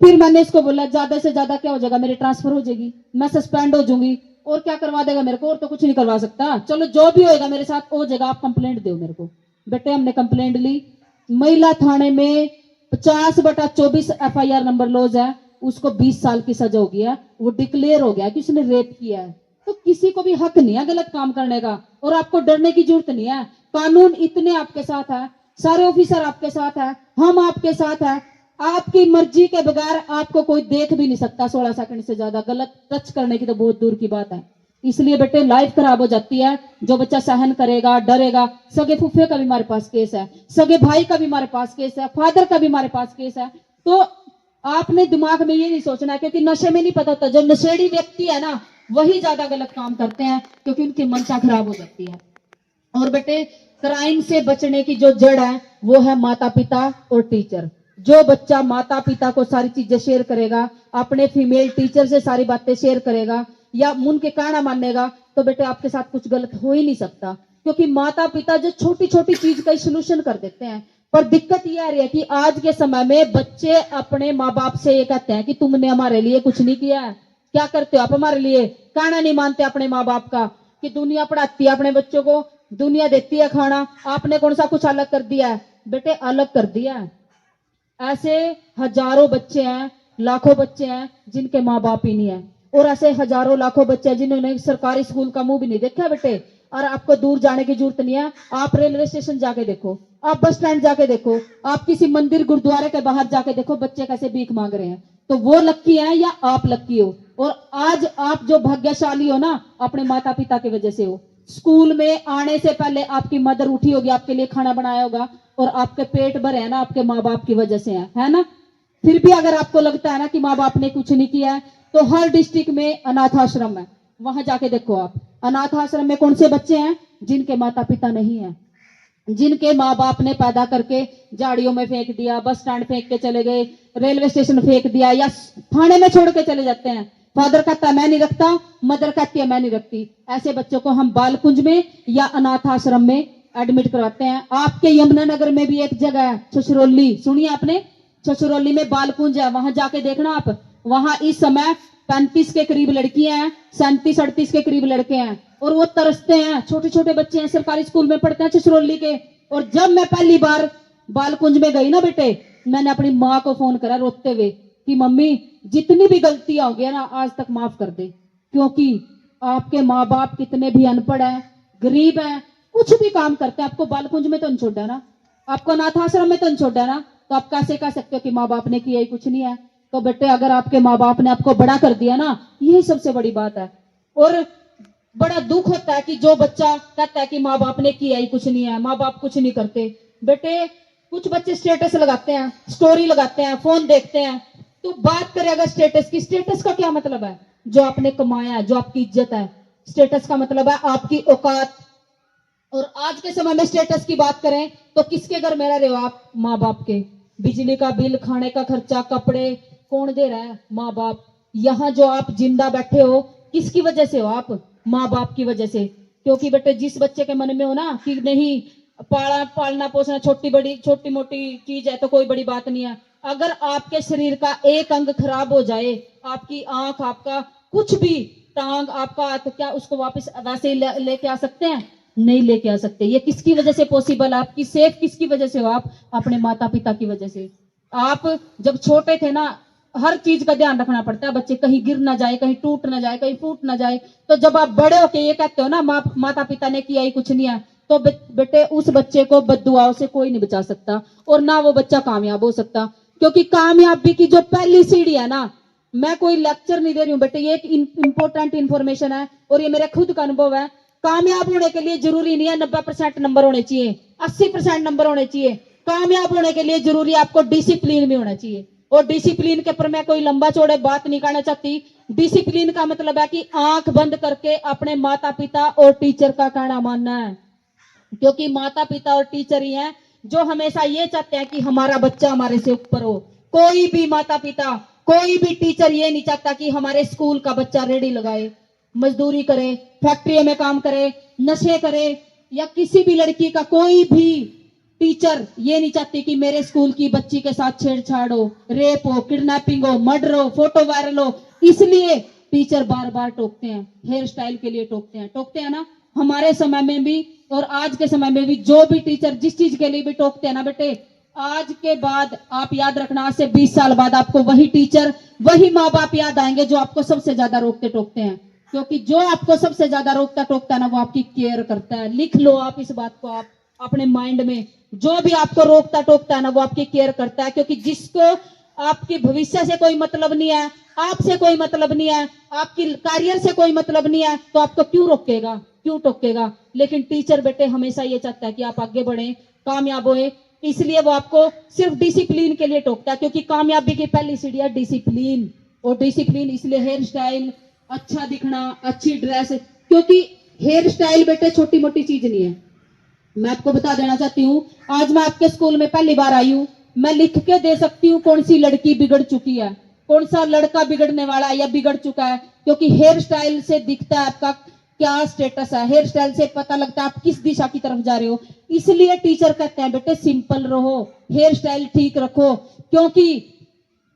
फिर मैंने इसको बोला, ज्यादा से ज्यादा क्या हो जाएगा, मेरी ट्रांसफर हो जाएगी, मैं सस्पेंड हो जाऊंगी, और क्या करवा देगा मेरे को, और तो कुछ नहीं करवा सकता। चलो जो भी होएगा मेरे साथ हो जाएगा, आप कंप्लेंट दो मेरे को। बेटे हमने कंप्लेंट ली, महिला थाने में 50/24 FIR नंबर लॉज है। उसको 20 साल की सजा हो गया, वो डिक्लेयर हो गया कि उसने रेप किया है। तो किसी को भी हक नहीं है गलत काम करने का, और आपको डरने की जरूरत नहीं है। कानून इतने आपके साथ है, सारे ऑफिसर आपके साथ है, हम आपके साथ है। आपकी मर्जी के बगैर आपको कोई देख भी नहीं सकता 16 सेकंड से ज्यादा। गलत टच करने की तो बहुत दूर की बात है। इसलिए बेटे लाइफ खराब हो जाती है जो बच्चा सहन करेगा, डरेगा। सगे फुफे का भी हमारे पास केस है, सगे भाई का भी हमारे पास केस है, फादर का भी हमारे पास केस है। तो आपने दिमाग में ये नहीं सोचना, क्योंकि नशे में नहीं पता होता, जो नशेड़ी व्यक्ति है ना वही ज्यादा गलत काम करते हैं, क्योंकि उनकी मंशा खराब हो जाती है। और बेटे क्राइम से बचने की जो जड़ है वो है माता पिता और टीचर। जो बच्चा माता पिता को सारी चीजें शेयर करेगा, अपने फीमेल टीचर से सारी बातें शेयर करेगा या उनके कहना मानेगा, तो बेटे आपके साथ कुछ गलत हो ही नहीं सकता। क्योंकि माता पिता जो छोटी छोटी चीज का सोल्यूशन कर देते हैं। पर दिक्कत यह आ रही है कि आज के समय में बच्चे अपने माँ बाप से ये कहते हैं कि तुमने हमारे लिए कुछ नहीं किया है, क्या करते हो आप हमारे लिए, कहना नहीं मानते अपने माँ बाप का। कि दुनिया पढ़ाती है अपने बच्चों को, दुनिया देती है खाना, आपने कौन सा कुछ अलग कर दिया है? बेटे अलग कर दिया है। ऐसे हजारों बच्चे हैं, लाखों बच्चे हैं जिनके माँ बाप ही नहीं है, और ऐसे हजारों लाखों बच्चे हैं जिन्होंने सरकारी स्कूल का मुंह भी नहीं देखा बेटे। और आपको दूर जाने की जरूरत नहीं है, आप रेलवे स्टेशन जाके देखो, आप बस स्टैंड जाके देखो, आप किसी मंदिर गुरुद्वारे के बाहर जाके देखो, बच्चे कैसे भीख मांग रहे हैं। तो वो लक्की है या आप लक्की हो? और आज आप जो भाग्यशाली हो ना, अपने माता पिता की वजह से हो। स्कूल में आने से पहले आपकी मदर उठी होगी, आपके लिए खाना बनाया होगा, और आपके पेट भरे है ना आपके माँ बाप की वजह से है ना। फिर भी अगर आपको लगता है ना कि माँ बाप ने कुछ नहीं किया है, तो हर डिस्ट्रिक्ट में अनाथ आश्रम है, वहां जाके देखो आप। अनाथ आश्रम में कौन से बच्चे हैं? जिनके माता पिता नहीं है, जिनके माँ बाप ने पैदा करके झाड़ियों में फेंक दिया, बस स्टैंड फेंक के चले गए, रेलवे स्टेशन फेंक दिया, या थाने में छोड़ के चले जाते हैं। फादर कहता है मैं नहीं रखता, मदर कहती है मैं नहीं रखती। ऐसे बच्चों को हम बाल कुंज में या अनाथ आश्रम में एडमिट करवाते हैं। आपके यमुनानगर में भी एक जगह है छछरौली, सुनिए आपने, छछरौली में बाल कुंज है, वहां जाके देखना आप। वहां इस समय 35 के करीब लड़कियां हैं, 37-38 के करीब लड़के हैं, और वो तरसते हैं, छोटे छोटे बच्चे हैं, सरकारी स्कूल में पढ़ते हैं छछरौली के। और जब मैं पहली बार बालकुंज में गई ना बेटे, मैंने अपनी माँ को फोन करा रोते हुए कि मम्मी जितनी भी गलतियां हो गई ना आज तक माफ कर दे, क्योंकि आपके माँ बाप कितने भी अनपढ़ हैं, गरीब हैं, कुछ भी काम करते हैं, आपको बालकुंज में तो नहीं छोड़ा ना, आपको अनाथ आश्रम में तो नहीं छोड़ा ना, तो आप कैसे कह सकते हो कि माँ बाप ने किया ही कुछ नहीं है? तो बेटे अगर आपके माँ बाप ने आपको बड़ा कर दिया ना, यही सबसे बड़ी बात है। और बड़ा दुख होता है कि जो बच्चा कहता है कि माँ बाप ने किया ही कुछ नहीं है, माँ बाप कुछ नहीं करते। बेटे कुछ बच्चे स्टेटस लगाते हैं, स्टोरी लगाते हैं, फोन देखते हैं। तो बात करें अगर स्टेटस की, स्टेटस का क्या मतलब है? जो आपने कमाया है, जो आपकी इज्जत है। स्टेटस का मतलब है आपकी औकात। और आज के समय में स्टेटस की बात करें तो किसके घर में रह रहे हो आप? माँ बाप के। बिजली का बिल, खाने का खर्चा, कपड़े कौन दे रहा है? माँ बाप। यहाँ जो आप जिंदा बैठे हो किसकी वजह से हो आप? माँ बाप की वजह से। क्योंकि बेटे जिस बच्चे के मन में हो ना कि नहीं पालना पोसना छोटी मोटी चीज है तो कोई बड़ी बात नहीं है, अगर आपके शरीर का एक अंग खराब हो जाए, आपकी आंख, आपका कुछ भी, टांग, आपका हाथ, क्या उसको वापस वैसे ही लेके आ सकते हैं? नहीं लेके आ सकते। ये किसकी वजह से पॉसिबल? आपकी सेफ किसकी वजह से हो आप? अपने माता पिता की वजह से। आप जब छोटे थे ना, हर चीज का ध्यान रखना पड़ता है, बच्चे कहीं गिर ना जाए, कहीं टूट ना जाए, कहीं फूट ना जाए। तो जब आप बड़े होके ये कहते हो ना माता पिता ने किया ही कुछ नहीं है, तो बेटे उस बच्चे को बद्दुआओं से कोई नहीं बचा सकता, और ना वो बच्चा कामयाब हो सकता। क्योंकि कामयाबी की जो पहली सीढ़ी है ना, मैं कोई लेक्चर नहीं दे रही हूँ बेटे, ये एक इंपॉर्टेंट इंफॉर्मेशन है और ये मेरा खुद का अनुभव है। कामयाब होने के लिए जरूरी नहीं है 90% नंबर होने चाहिए, 80% नंबर होने चाहिए। कामयाब होने के लिए जरूरी आपको डिसिप्लिन भी होना चाहिए। और डिसिप्लिन के ऊपर मैं कोई लंबा चौड़े बात नहीं करना चाहती। डिसिप्लिन का मतलब है कि आंख बंद करके अपने माता पिता और टीचर का कहना मानना है। क्योंकि माता पिता और टीचर ही हैं जो हमेशा ये चाहते हैं कि हमारा बच्चा हमारे से ऊपर हो। कोई भी माता पिता, कोई भी टीचर ये नहीं चाहता कि हमारे स्कूल का बच्चा रेडी लगाए, मजदूरी करे, फैक्ट्रियों में काम करे, नशे करे, या किसी भी लड़की का कोई भी टीचर ये नहीं चाहती कि मेरे स्कूल की बच्ची के साथ छेड़छाड़ हो, रेप हो, किडनैपिंग हो, मर्डर हो, फोटो वायरल हो। इसलिए टीचर बार बार टोकते हैं, हेयर स्टाइल के लिए टोकते हैं ना। हमारे समय में भी और आज के समय में भी जो भी टीचर जिस चीज के लिए भी टोकते हैं ना बेटे, आज के बाद आप याद रखना, आज से 20 साल बाद आपको वही टीचर, वही माँ बाप याद आएंगे जो आपको सबसे ज्यादा रोकते टोकते हैं। क्योंकि जो आपको सबसे ज्यादा रोकता टोकता है ना, वो आपकी केयर करता है। लिख लो आप इस बात को, आप अपने माइंड में, जो भी आपको रोकता टोकता है ना, वो आपकी केयर करता है। क्योंकि जिसको आपके भविष्य से कोई मतलब नहीं है, आपसे कोई मतलब नहीं है, आपकी करियर से कोई मतलब नहीं है, तो आपको क्यों रोकेगा, क्यों टोकेगा? लेकिन टीचर बेटे हमेशा ये चाहता है कि आप आगे बढ़े, कामयाब होए। इसलिए वो आपको सिर्फ डिसिप्लिन के लिए टोकता है, क्योंकि कामयाबी की पहली सीढ़ी है डिसिप्लिन। और डिसिप्लिन इसलिए हेयर स्टाइल, अच्छा दिखना, अच्छी ड्रेस, क्योंकि हेयर स्टाइल बेटे छोटी मोटी चीज नहीं है। मैं आपको बता देना चाहती हूँ, आज मैं आपके स्कूल में पहली बार आई हूँ, मैं लिख के दे सकती हूँ कौन सी लड़की बिगड़ चुकी है, कौन सा लड़का बिगड़ने वाला है या बिगड़ चुका है, क्योंकि हेयर स्टाइल से दिखता है आपका क्या स्टेटस है, हेयर स्टाइल से पता लगता है आप किस दिशा की तरफ जा रहे हो। इसलिए टीचर कहते हैं बेटे सिंपल रहो, हेयर स्टाइल ठीक रखो, क्योंकि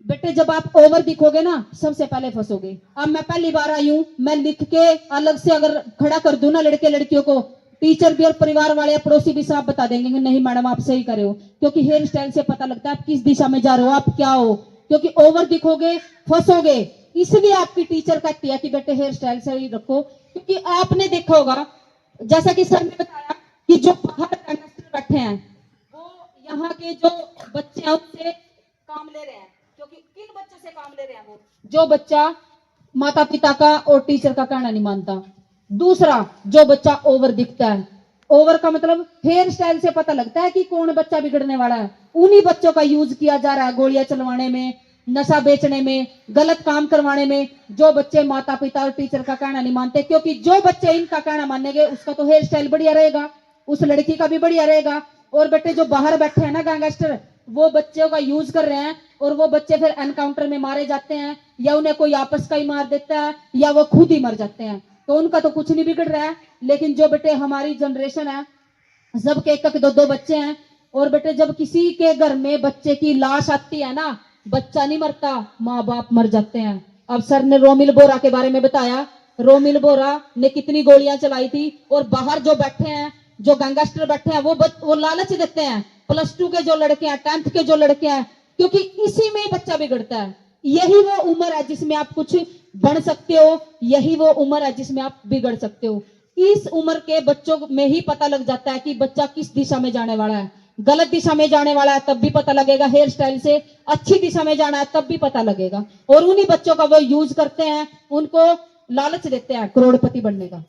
बेटे जब आप ओवर दिखोगे ना सबसे पहले फंसोगे। अब मैं पहली बार आई हूं, मैं लिख के अलग से अगर खड़ा कर दूं ना लड़के लड़कियों को, टीचर भी और परिवार वाले या पड़ोसी भी साफ बता देंगे कि नहीं मैडम आप सही कर रहे हो, क्योंकि हेयर स्टाइल से पता लगता है आप किस दिशा में जा रहे हो, आप क्या हो, क्योंकि ओवर दिखोगे फंसोगे। इसलिए आपकी टीचर कहती है कि बेटे हेयर स्टाइल सही रखो, क्योंकि आपने देखा होगा जैसा कि सर ने बताया कि जो बाहर गैंगस्टर बैठे हैं वो यहाँ के जो बच्चे हैं उनसे काम ले रहे हैं, क्योंकि किन बच्चों से काम ले रहे हैं, वो जो बच्चा माता पिता का और टीचर का कहना नहीं मानता। दूसरा जो बच्चा ओवर दिखता है, ओवर का मतलब हेयर स्टाइल से पता लगता है कि कौन बच्चा बिगड़ने वाला है, उन्हीं बच्चों का यूज किया जा रहा है गोलियां चलवाने में, नशा बेचने में, गलत काम करवाने में, जो बच्चे माता पिता और टीचर का कहना नहीं मानते। क्योंकि जो बच्चे इनका कहना मानेंगे उसका तो हेयर स्टाइल बढ़िया रहेगा, उस लड़की का भी बढ़िया रहेगा। और बेटे जो बाहर बैठे हैं ना गैंगस्टर, वो बच्चों का यूज कर रहे हैं और वो बच्चे फिर एनकाउंटर में मारे जाते हैं, या उन्हें कोई आपस का ही मार देता है या वो खुद ही मर जाते हैं, तो उनका तो कुछ नहीं बिगड़ रहा है। लेकिन जो बेटे हमारी जनरेशन है सबके एक दो दो बच्चे हैं, और बेटे जब किसी के घर में बच्चे की लाश आती है ना, बच्चा नहीं मरता, माँ बाप मर जाते हैं। अब सर ने रोमिल बोरा के बारे में बताया, रोमिल बोरा ने कितनी गोलियां चलाई थी, और बाहर जो बैठे हैं जो गैंगस्टर बैठे हैं वो लालच देते हैं, +2 के जो लड़के हैं, 10th के जो लड़के हैं, क्योंकि इसी में ही बच्चा बिगड़ता है। यही वो उम्र है जिसमें आप कुछ बन सकते हो, यही वो उम्र है जिसमें आप बिगड़ सकते हो। इस उम्र के बच्चों में ही पता लग जाता है कि बच्चा किस दिशा में जाने वाला है, गलत दिशा में जाने वाला है तब भी पता लगेगा, हेयर स्टाइल से अच्छी दिशा में जाना है तब भी पता लगेगा। और उन्हीं बच्चों का वो यूज करते हैं, उनको लालच देते हैं करोड़पति बनने का,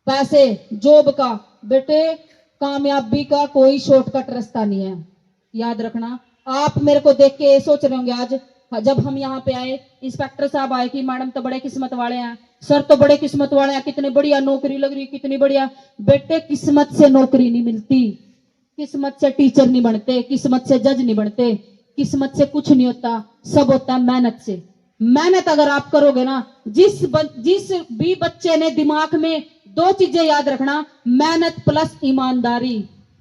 पैसे, जॉब का। बेटे कामयाबी का कोई शॉर्टकट रास्ता नहीं है, याद रखना। आप मेरे को देख के सोच रहे होंगे आज जब हम यहाँ पे आए, इंस्पेक्टर साहब आए कि मैडम तो बड़े किस्मत वाले हैं, सर तो बड़े किस्मत वाले हैं, कितनी बढ़िया नौकरी लग रही, कितनी बढ़िया। बेटे किस्मत से नौकरी नहीं मिलती, किस्मत से टीचर नहीं बनते, किस्मत से जज नहीं बनते, किस्मत से कुछ नहीं होता, सब होता है मेहनत से। मेहनत अगर आप करोगे ना, जिस भी बच्चे ने दिमाग में 2 चीजें याद रखना, मेहनत प्लस ईमानदारी,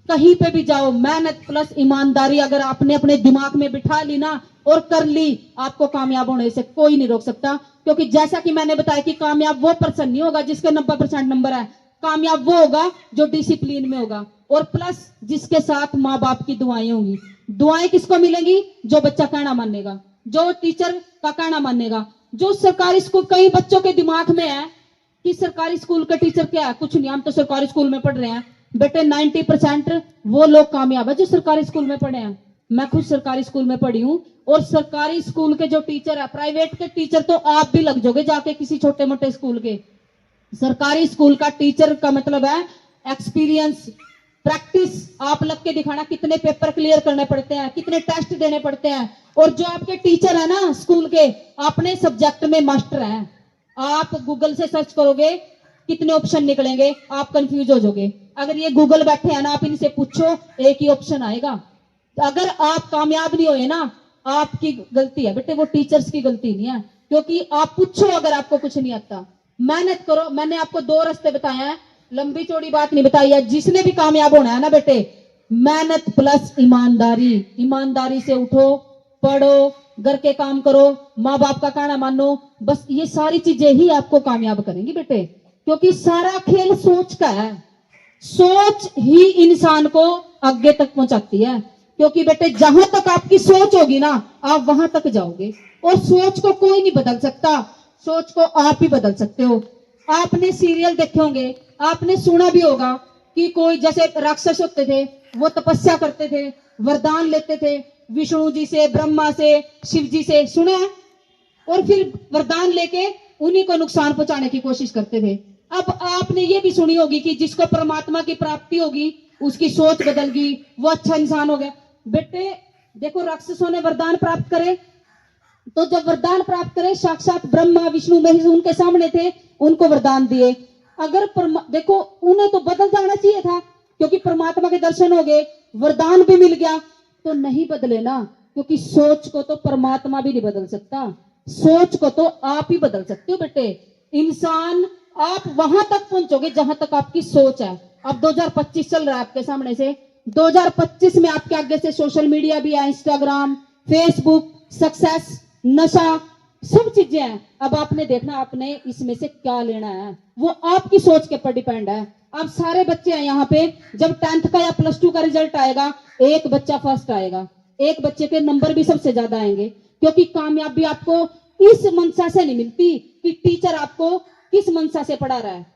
कहीं पे भी जाओ मेहनत प्लस ईमानदारी अगर आपने अपने दिमाग में बिठा ली ना और कर ली, आपको कामयाब होने से कोई नहीं रोक सकता। क्योंकि जैसा कि मैंने बताया कि कामयाब वो पर्सन नहीं होगा जिसके 90% नंबर है, कामयाब वो होगा जो डिसिप्लिन में होगा, और प्लस जिसके साथ माँ बाप की दुआएं होंगी। दुआएं किसको मिलेंगी? जो बच्चा कहना मानेगा, जो टीचर का कहना मानेगा। जो सरकारी स्कूल, कई बच्चों के दिमाग में है कि सरकारी स्कूल का टीचर क्या है, कुछ नहीं, हम तो सरकारी स्कूल में पढ़ रहे हैं। बेटे 90% वो लोग कामयाब है जो सरकारी स्कूल में पढ़े हैं। मैं खुद सरकारी स्कूल में पढ़ी हूँ, और सरकारी स्कूल के जो टीचर है, प्राइवेट के टीचर तो आप भी लग जाओगे जाके किसी छोटे मोटे स्कूल के। सरकारी स्कूल का टीचर का मतलब है एक्सपीरियंस, प्रैक्टिस। आप लग के दिखाना, कितने पेपर क्लियर करने पड़ते हैं, कितने टेस्ट देने पड़ते हैं। और जो आपके टीचर है ना स्कूल के, अपने सब्जेक्ट में मास्टर हैं। आप गूगल से सर्च करोगे कितने ऑप्शन निकलेंगे, आप कंफ्यूज हो जाओगे। अगर ये गूगल बैठे हैं ना, आप इनसे पूछो एक ही ऑप्शन आएगा। तो अगर आप कामयाब नहीं हुए ना, आपकी गलती है बेटे, वो टीचर्स की गलती नहीं है। क्योंकि आप पूछो अगर आपको कुछ नहीं आता, मेहनत करो। मैंने आपको 2 रास्ते बताए हैं, लंबी चौड़ी बात नहीं बताई है। जिसने भी कामयाब होना है ना बेटे, मेहनत प्लस ईमानदारी। ईमानदारी से उठो, पढ़ो, घर के काम करो, माँ बाप का कहना मानो, बस ये सारी चीजें ही आपको कामयाब करेंगी बेटे। क्योंकि सारा खेल सोच का है, सोच ही इंसान को आगे तक पहुंचाती है। क्योंकि बेटे जहां तक आपकी सोच होगी ना, आप वहां तक जाओगे। और सोच को कोई नहीं बदल सकता, सोच को आप ही बदल सकते हो। आपने सीरियल देखे होंगे, आपने सुना भी होगा कि कोई जैसे राक्षस होते थे, वो तपस्या करते थे, वरदान लेते थे विष्णु जी से, ब्रह्मा से, शिव जी से, सुना है? और फिर वरदान लेके उन्हीं को नुकसान पहुंचाने की कोशिश करते थे। अब आपने ये भी सुनी होगी कि जिसको परमात्मा की प्राप्ति होगी उसकी सोच बदल गई, वो अच्छा इंसान हो गया। बेटे देखो, राक्षसों ने वरदान प्राप्त करे, तो जब वरदान प्राप्त करे, साक्षात ब्रह्मा विष्णु महेश उनके सामने थे, उनको वरदान दिए। अगर देखो उन्हें तो बदल जाना चाहिए था, क्योंकि परमात्मा के दर्शन हो गए, वरदान भी मिल गया, तो नहीं बदले ना, क्योंकि सोच को तो परमात्मा भी नहीं बदल सकता, सोच को तो आप ही बदल सकते हो बेटे। इंसान आप वहां तक पहुंचोगे जहां तक आपकी सोच है। अब 2025 चल रहा है आपके सामने से, 2025 में आपके आगे से सोशल मीडिया भी है, इंस्टाग्राम, फेसबुक, सक्सेस, नशा, सब चीजें हैं। अब आपने देखना आपने इसमें से क्या लेना है, वो आपकी सोच के ऊपर डिपेंड है। अब सारे बच्चे हैं यहाँ पे, जब 10th का या +2 का रिजल्ट आएगा, एक बच्चा फर्स्ट आएगा, एक बच्चे के नंबर भी सबसे ज्यादा आएंगे, क्योंकि कामयाबी आपको इस मंशा से नहीं मिलती कि टीचर आपको किस मंशा से पढ़ा रहा है।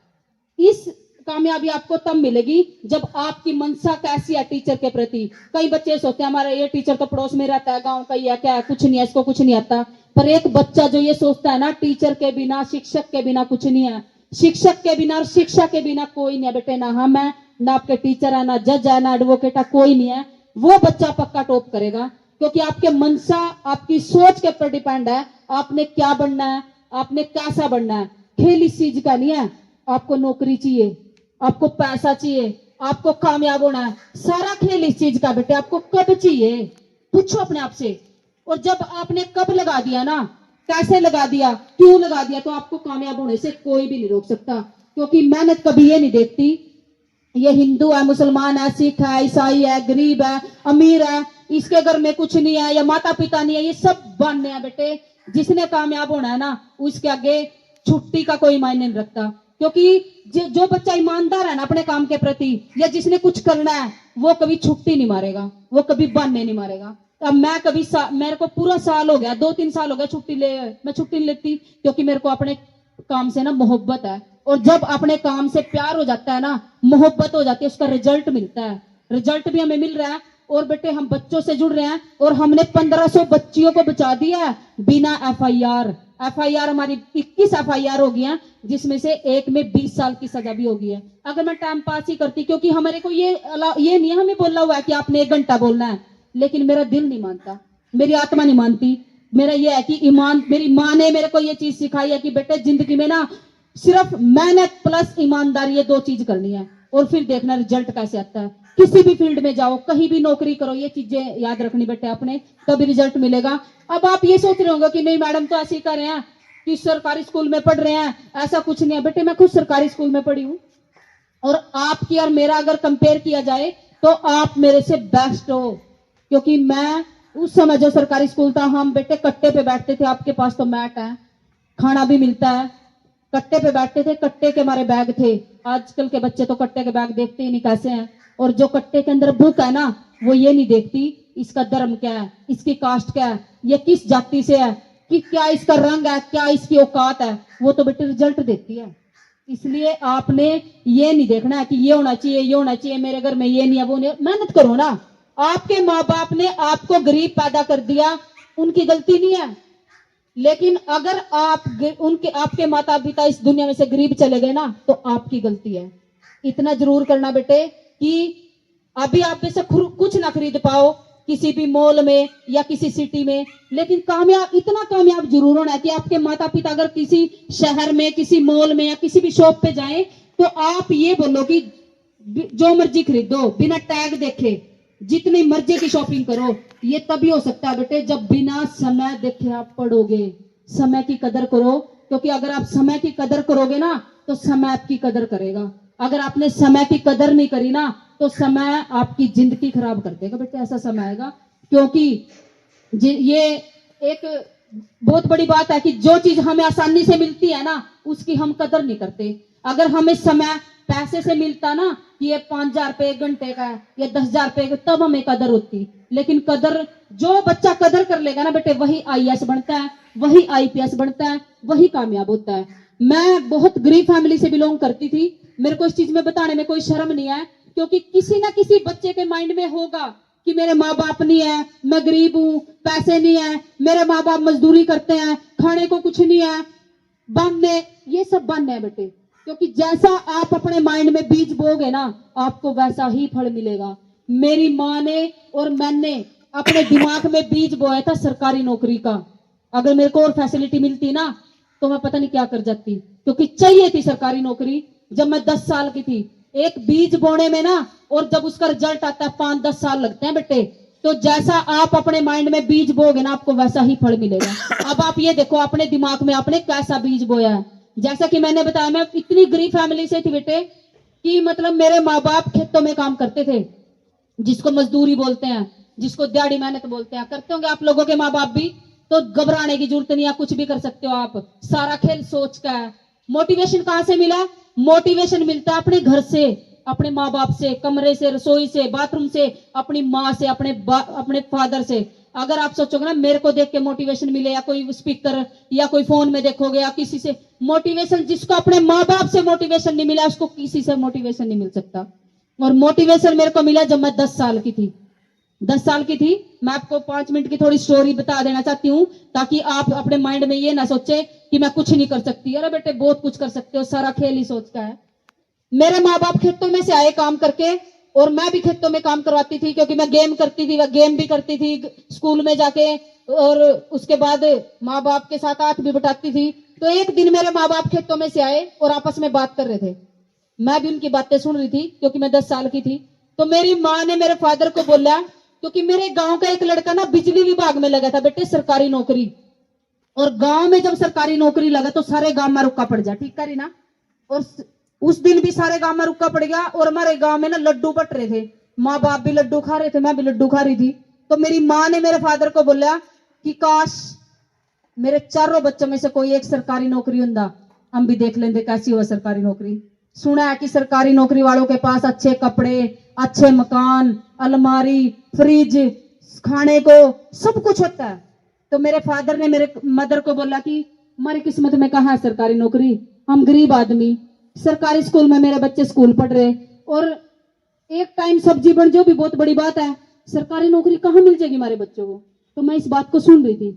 इस कामयाबी आपको तब मिलेगी जब आपकी मंशा कैसी है टीचर के प्रति। कई बच्चे सोचते हैं हमारा ये टीचर तो पड़ोस में रहता है, गांव का ही है, क्या है, कुछ नहीं है, इसको कुछ नहीं आता। पर एक बच्चा जो ये सोचता है ना, टीचर के बिना, शिक्षक के बिना कुछ नहीं है, शिक्षक के बिना और शिक्षा के बिना कोई नहीं है बेटे, ना हम है, ना आपके टीचर है, ना जज है, ना एडवोकेट है, कोई नहीं है। वो बच्चा पक्का टॉप करेगा, क्योंकि आपके मंशा, आपकी सोच के ऊपर डिपेंड है आपने क्या बनना है, आपने कैसा बनना है। खेल इस चीज का नहीं है, आपको नौकरी चाहिए, आपको पैसा चाहिए, आपको कामयाब होना है, सारा खेल इस चीज का बेटे। आपको कब चाहिए पूछो अपने आप से, और जब आपने कब लगा दिया ना, कैसे लगा दिया, क्यों लगा दिया, तो आपको कामयाब होने से कोई भी नहीं रोक सकता। क्योंकि मेहनत कभी ये नहीं देखती ये हिंदू है, मुसलमान है, सिख है, ईसाई है, गरीब है, अमीर है, इसके घर में कुछ नहीं है या माता पिता नहीं है, ये सब बनने हैं बेटे। जिसने कामयाब होना है ना, उसके आगे छुट्टी का कोई मायने नहीं रखता। क्योंकि जो बच्चा ईमानदार है ना अपने काम के प्रति, या जिसने कुछ करना है, वो कभी छुट्टी नहीं मारेगा, वो कभी बहाने नहीं मारेगा। अब मैं कभी मेरे को पूरा साल हो गया, 2-3 साल हो गया छुट्टी ले, मैं छुट्टी नहीं लेती, क्योंकि मेरे को अपने काम से ना मोहब्बत है। और जब अपने काम से प्यार हो जाता है ना, मोहब्बत हो जाती है, उसका रिजल्ट मिलता है, रिजल्ट भी हमें मिल रहा है। और बेटे हम बच्चों से जुड़ रहे हैं, और हमने 1500 बच्चियों को बचा दिया है बिना एफआईआर हमारी 21 एफआईआर हो गई हैं, जिसमें से एक में 20 साल की सजा भी हो गई है। अगर मैं टाइम पास ही करती, क्योंकि हमारे को ये नहीं है, हमें बोला हुआ है कि आपने 1 घंटा बोलना है, लेकिन मेरा दिल नहीं मानता, मेरी आत्मा नहीं मानती। मेरा ये है कि ईमान, मेरी माँ ने मेरे को ये चीज सिखाई है कि बेटे जिंदगी में ना सिर्फ मेहनत प्लस ईमानदारी, ये 2 चीज करनी है, और फिर देखना रिजल्ट कैसे आता है। किसी भी फील्ड में जाओ, कहीं भी नौकरी करो, ये चीजें याद रखनी बेटे आपने, तभी रिजल्ट मिलेगा। अब आप ये सोच रहे होंगे कि नहीं मैडम तो ऐसे ही कर रहे हैं कि सरकारी स्कूल में पढ़ रहे हैं, ऐसा कुछ नहीं है बेटे। मैं खुद सरकारी स्कूल में पढ़ी हूँ, और आपकी और मेरा अगर कंपेयर किया जाए तो आप मेरे से बेस्ट हो, क्योंकि मैं उस समय जो सरकारी स्कूल था, हम बेटे कट्टे पे बैठते थे, आपके पास तो मैट है, खाना भी मिलता है, कट्टे पे बैठते थे, कट्टे के हमारे बैग थे। आजकल के बच्चे तो कट्टे के बैग देखते ही नहीं कैसे हैं। और जो कट्टे के अंदर बुक है ना, वो ये नहीं देखती इसका धर्म क्या है, इसकी कास्ट क्या है, ये किस जाति से है, कि क्या इसका रंग है, क्या इसकी औकात है, वो तो बेटे रिजल्ट देती है। इसलिए आपने ये नहीं देखना है कि ये होना चाहिए, ये होना चाहिए, मेरे घर में ये नहीं है, वो नहीं। मेहनत करो ना। आपके माँ बाप ने आपको गरीब पैदा कर दिया, उनकी गलती नहीं है, लेकिन अगर आपके माता पिता इस दुनिया में से गरीब चले गए ना, तो आपकी गलती है। इतना जरूर करना बेटे कि अभी आप में से कुछ ना खरीद पाओ किसी भी मॉल में या किसी सिटी में, लेकिन कामयाब, इतना कामयाब जरूर होना है कि आपके माता पिता अगर किसी शहर में, किसी मॉल में या किसी भी शॉप पे जाएं, तो आप ये बोलो कि जो मर्जी खरीदो, बिना टैग देखे, जितनी मर्जी की शॉपिंग करो। ये तभी हो सकता है बेटे जब बिना समय देखे आप पढ़ोगे। समय की कदर करो, क्योंकि अगर आप समय की कदर करोगे ना, तो समय आपकी कदर करेगा। अगर आपने समय की कदर नहीं करी ना, तो समय आपकी जिंदगी खराब कर देगा बेटे। ऐसा समय आएगा, क्योंकि ये एक बहुत बड़ी बात है कि जो चीज हमें आसानी से मिलती है ना, उसकी हम कदर नहीं करते। अगर हमें समय पैसे से मिलता ना, कि ये 5,000 रुपए 1 घंटे का है, या 10,000 रुपए का, तब हमें कदर होती। लेकिन कदर, जो बच्चा कदर कर लेगा ना बेटे, वही आईएएस बनता है, वही आईपीएस बनता है, वही कामयाब होता है। मैं बहुत गरीब फैमिली से बिलोंग करती थी, मेरे को इस चीज में बताने में कोई शर्म नहीं है, क्योंकि किसी ना किसी बच्चे के माइंड में होगा कि मेरे माँ बाप नहीं है, मैं गरीब हूं, पैसे नहीं है, मेरे माँ बाप मजदूरी करते हैं, खाने को कुछ नहीं है, बनने, ये सब बनने है बेटे। क्योंकि जैसा आप अपने माइंड में बीज बोगे ना, आपको वैसा ही फल मिलेगा। मेरी माँ ने और मैंने अपने दिमाग में बीज बोया था सरकारी नौकरी का। अगर मेरे को और फैसिलिटी मिलती ना, तो मैं पता नहीं क्या कर जाती, क्योंकि चाहिए थी सरकारी नौकरी। जब मैं 10 साल की थी, एक बीज बोने में ना, और जब उसका रिजल्ट आता है 5-10 साल लगते हैं बेटे। तो जैसा आप अपने माइंड में बीज बोगे ना, आपको वैसा ही फल मिलेगा। अब आप ये देखो अपने दिमाग में आपने कैसा बीज बोया है। जैसा कि मैंने बताया, मैं इतनी गरीब फैमिली से थी बेटे कि मतलब मेरे माँ बाप खेतों में काम करते थे, जिसको मजदूरी बोलते हैं, जिसको दिहाड़ी मेहनत बोलते हैं। करते होंगे आप लोगों के माँ बाप भी, तो घबराने की जरूरत नहीं है, कुछ भी कर सकते हो आप। सारा खेल सोच का है। मोटिवेशन कहां से मिला? मोटिवेशन मिलता है अपने घर से, अपने माँ बाप से, कमरे से, रसोई से, बाथरूम से, अपनी माँ से, अपने फादर से। अगर आप सोचोगे ना मेरे को देख के मोटिवेशन मिले, या कोई स्पीकर या कोई फोन में देखोगे या किसी से मोटिवेशन, जिसको अपने माँ बाप से मोटिवेशन नहीं मिला उसको किसी से मोटिवेशन नहीं मिल सकता। और मोटिवेशन मेरे को मिला जब मैं 10 साल की थी। 10 साल की थी। मैं आपको 5 मिनट की थोड़ी स्टोरी बता देना चाहती हूँ, ताकि आप अपने माइंड में ये ना सोचे कि मैं कुछ नहीं कर सकती। अरे बेटे बहुत कुछ कर सकते हो, सारा खेल ही सोच का है। मेरे माँ बाप खेतों में से आए काम करके, और मैं भी खेतों में काम करवाती थी, क्योंकि मैं गेम करती थी, गेम भी करती थी स्कूल में जाके, और उसके बाद माँ बाप के साथ हाथ भी बटाती थी। तो एक दिन मेरे माँ बाप खेतों में से आए और आपस में बात कर रहे थे। मैं भी उनकी बातें सुन रही थी, क्योंकि मैं 10 साल की थी। तो मेरी माँ ने मेरे फादर को बोला, क्योंकि मेरे गांव का एक लड़का ना बिजली विभाग में लगा था बेटे, सरकारी नौकरी। और गांव में जब सरकारी नौकरी लगा तो सारे गांव में रुका पड़ जा, ठीक करी ना। और उस दिन भी सारे गांव में रुका पड़ गया, और हमारे गांव में ना लड्डू बट रहे थे। माँ बाप भी लड्डू खा रहे थे, मैं भी लड्डू खा रही थी। तो मेरी माँ ने मेरे फादर को बोला कि काश मेरे चारों बच्चों में से कोई एक सरकारी नौकरी होता, हम भी देख लेंगे कैसी हुआ सरकारी नौकरी। सुना है कि सरकारी नौकरी वालों के पास अच्छे कपड़े, अच्छे मकान, अलमारी, फ्रिज, खाने को सब कुछ होता है। तो मेरे फादर ने मेरे मदर को बोला कि हमारी किस्मत में कहाँ है सरकारी नौकरी, हम गरीब आदमी, सरकारी स्कूल में मेरे बच्चे स्कूल पढ़ रहे, और एक टाइम सब्जी बन जो भी बहुत बड़ी बात है, सरकारी नौकरी कहाँ मिल जाएगी हमारे बच्चों को। तो मैं इस बात को सुन रही थी।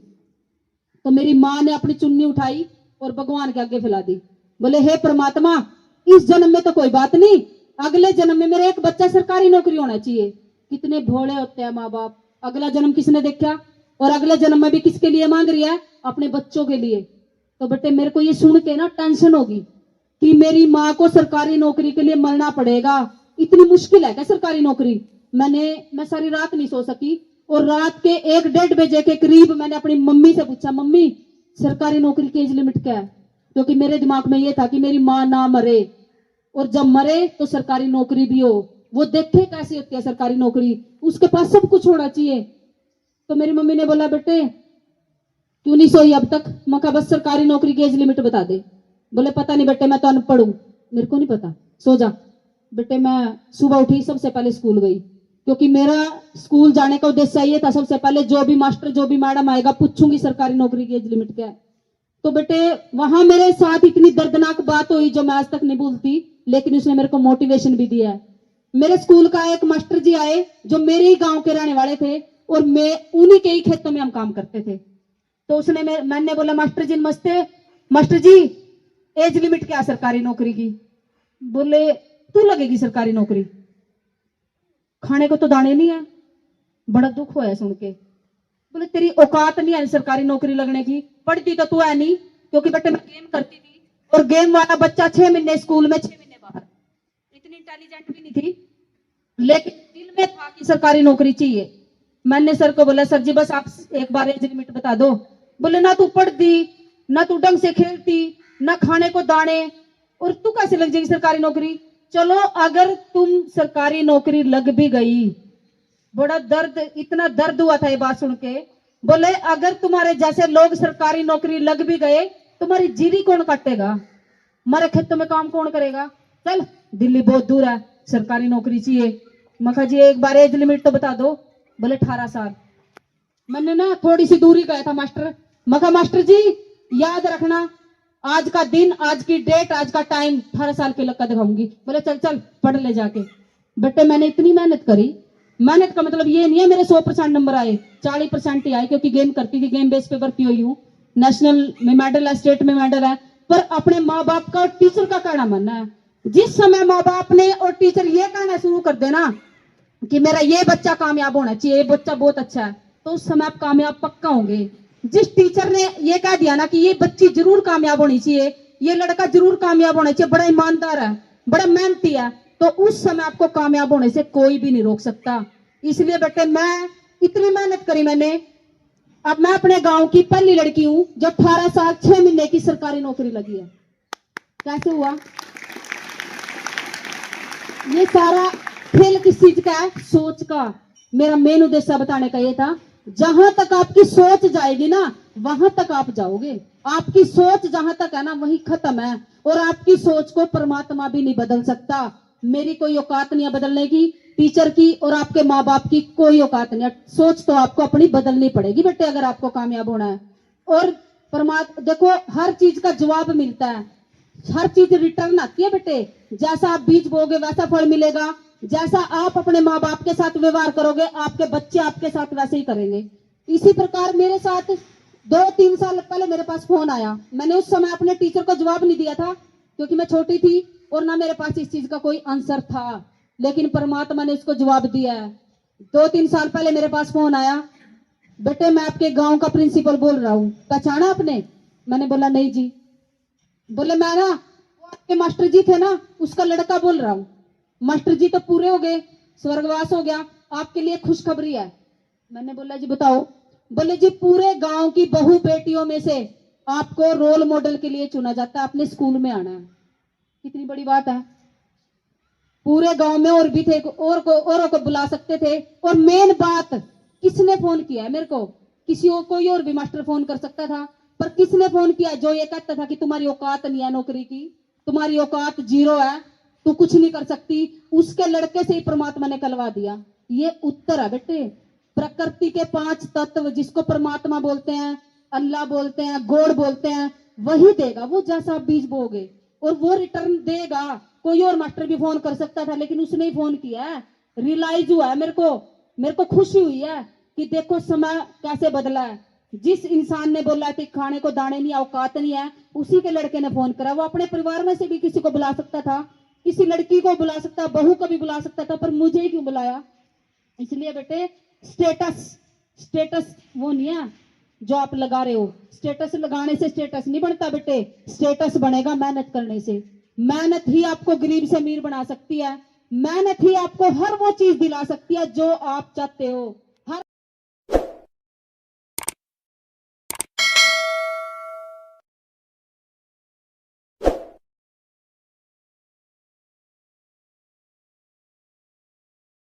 तो मेरी माँ ने अपनी चुन्नी उठाई और भगवान के आगे फैला दी। बोले हे परमात्मा, इस जन्म में तो कोई बात नहीं, अगले जन्म में मेरे एक बच्चा सरकारी नौकरी होना चाहिए। कितने भोले होते हैं माँ बाप। अगला जन्म किसने देखा? और अगले जन्म में भी किसके लिए मांग रही है? अपने बच्चों के लिए। तो बेटे मेरे को ये सुन के ना टेंशन होगी कि मेरी माँ को सरकारी नौकरी के लिए मरना पड़ेगा। इतनी मुश्किल है क्या सरकारी नौकरी? मैं सारी रात नहीं सो सकी, और रात के 1-1:30 बजे के करीब मैंने अपनी मम्मी से पूछा, मम्मी सरकारी नौकरी की एज लिमिट क्या है? क्योंकि मेरे दिमाग में ये था कि मेरी माँ ना मरे, और जब मरे तो सरकारी नौकरी भी हो, वो देखे कैसी होती है सरकारी नौकरी, उसके पास सब कुछ होना चाहिए। तो मेरी मम्मी ने बोला बेटे क्यों नहीं सोई अब तक? मैं कहा बस सरकारी नौकरी की एज लिमिट बता दे। बोले पता नहीं बेटे, मैं तो अनपढ़ हूं, मेरे को नहीं पता, सो जा। बेटे मैं सुबह उठी, सबसे पहले स्कूल गई, क्योंकि मेरा स्कूल जाने का उद्देश्य ये था, सबसे पहले जो भी मास्टर जो भी मैडम आएगा पूछूंगी सरकारी नौकरी की एज लिमिट क्या है। तो बेटे वहां मेरे साथ इतनी दर्दनाक बात हुई जो मैं आज तक नहीं भूलती, लेकिन उसने मेरे को मोटिवेशन भी दिया है। मेरे स्कूल का एक मास्टर जी आए जो मेरे ही गांव के रहने वाले थे, और मैं उन्हीं के ही खेतों में हम काम करते थे। तो उसने मैंने बोला मास्टर जी नमस्ते, मास्टर जी एज लिमिट क्या सरकारी नौकरी की? बोले तू लगेगी सरकारी नौकरी, खाने को तो दाने नहीं है। बड़ा दुख हुआ सुन के। बोले तेरी औकात नहीं है सरकारी नौकरी लगने की, पढ़ती तो तू है नहीं, क्योंकि बेटे मैं गेम करती थी, और गेम वाला बच्चा 6 महीने स्कूल में 6 महीने बाहर। इतनी इंटेलिजेंट भी नहीं थी, लेकिन दिल में था कि सरकारी नौकरी चाहिए। मैंने सर को बोला सर जी बस आप एक बार एज लिमिट बता दो। बोले ना तू पढ़ती, ना तू ढंग से खेलती, ना खाने को दाने, और तू कैसे लग जाएगी सरकारी नौकरी? चलो अगर तुम सरकारी नौकरी लग भी गई, बड़ा दर्द, इतना दर्द हुआ था ये बात सुन के। बोले अगर तुम्हारे जैसे लोग सरकारी नौकरी लग भी गए, तुम्हारी जीरी कौन काटेगा? हमारे खेतों में काम कौन करेगा? चल दिल्ली बहुत दूर है, सरकारी नौकरी चाहिए। मखा जी एक बार एज लिमिट तो बता दो। बोले 18 साल। मैंने ना थोड़ी सी दूरी गया था मास्टर, मखा मास्टर जी याद रखना आज का दिन, आज की डेट, आज का टाइम 18 साल के लक्का दिखाऊंगी। बोले चल चल पढ़ ले जाके। बेटे मैंने इतनी मेहनत करी, मेहनत का मतलब ये नहीं है मेरे 100% नंबर आए, 40% ही आए, क्योंकि गेम करती थी, गेम बेस पे भर्ती हुई हूँ, नेशनल में मेडल है, स्टेट में मेडल है। पर अपने माँ बाप का और टीचर का कहना मानना है। जिस समय माँ बाप ने और टीचर ये कहना शुरू कर देना कि मेरा ये बच्चा कामयाब होना चाहिए, ये बच्चा बहुत अच्छा है, तो उस समय आप कामयाब पक्का होंगे। जिस टीचर ने ये कह दिया ना कि ये बच्ची जरूर कामयाब होनी चाहिए, ये लड़का जरूर कामयाब होना चाहिए, बड़ा ईमानदार है, बड़ा मेहनती है, तो उस समय आपको कामयाब होने से कोई भी नहीं रोक सकता। इसलिए बेटे मैं इतनी मेहनत करी मैंने। अब मैं अपने गांव की पहली लड़की हूं जो 18 साल 6 महीने की सरकारी नौकरी लगी है। कैसे हुआ? ये सारा खेल किस चीज का है? सोच का। मेरा मेन उद्देश्य बताने का ये था, जहां तक आपकी सोच जाएगी ना वहां तक आप जाओगे। आपकी सोच जहां तक है ना वही खत्म है, और आपकी सोच को परमात्मा भी नहीं बदल सकता। मेरी कोई औकात नहीं है बदलने की, टीचर की और आपके माँ बाप की कोई औकात नहीं है। सोच तो आपको अपनी बदलनी पड़ेगी बेटे अगर आपको कामयाब होना है। और परमात्मा देखो, हर चीज का जवाब मिलता है, हर चीज रिटर्न आती है बेटे। जैसा आप बीज बोगे वैसा फल मिलेगा। जैसा आप अपने माँ बाप के साथ व्यवहार करोगे आपके बच्चे आपके साथ वैसे ही करेंगे। इसी प्रकार मेरे साथ 2-3 साल पहले मेरे पास फोन आया। मैंने उस समय अपने टीचर को जवाब नहीं दिया था क्योंकि मैं छोटी थी और ना मेरे पास इस चीज का कोई आंसर था, लेकिन परमात्मा ने उसको जवाब दिया है। 2-3 साल पहले मेरे पास फोन आया, बेटे मैं आपके गांव का प्रिंसिपल बोल रहा हूँ, पहचाना आपने? मैंने बोला नहीं जी। बोले मैं ना वो आपके मास्टर जी थे ना उसका लड़का बोल रहा हूँ। मास्टर जी तो पूरे हो गए, स्वर्गवास हो गया, आपके लिए खुशखबरी है। मैंने बोला जी बताओ। बोले जी पूरे गांव की बहू बेटियों में से आपको रोल मॉडल के लिए चुना जाता है, अपने स्कूल में आना है। कितनी बड़ी बात है। पूरे गांव में और भी थे, औरों को बुला सकते थे। और मेन बात, किसने फोन किया है मेरे को? किसी और कोई और भी मास्टर फोन कर सकता था, पर किसने फोन किया जो ये कहता था कि तुम्हारी औकात नहीं है नौकरी की, तुम्हारी औकात 0 है, तू कुछ नहीं कर सकती। उसके लड़के से ही परमात्मा ने कहलवा दिया। ये उत्तर है बेटे। प्रकृति के 5 तत्व जिसको परमात्मा बोलते हैं, अल्लाह बोलते हैं, गॉड बोलते हैं, वही देगा वो जैसा आप बीज बोगे, और वो रिटर्न देगा। कोई और मास्टर भी फोन कर सकता था लेकिन उसने ही फोन किया है। रियलाइज हुआ है मेरे को खुशी हुई है कि देखो समय कैसे बदला है। जिस इंसान ने बोला कि खाने को दाने नहीं, औकात नहीं है, उसी के लड़के ने फोन करा। वो अपने परिवार में से भी किसी को बुला सकता था, किसी लड़की को बुला सकता, बहू को भी बुला सकता था, पर मुझे ही क्यों बुलाया? इसलिए बेटे स्टेटस स्टेटस वो नहीं है जो आप लगा रहे हो। स्टेटस लगाने से स्टेटस नहीं बनता बेटे, स्टेटस बनेगा मेहनत करने से। मेहनत ही आपको गरीब से अमीर बना सकती है। मेहनत ही आपको हर वो चीज दिला सकती है जो आप चाहते हो।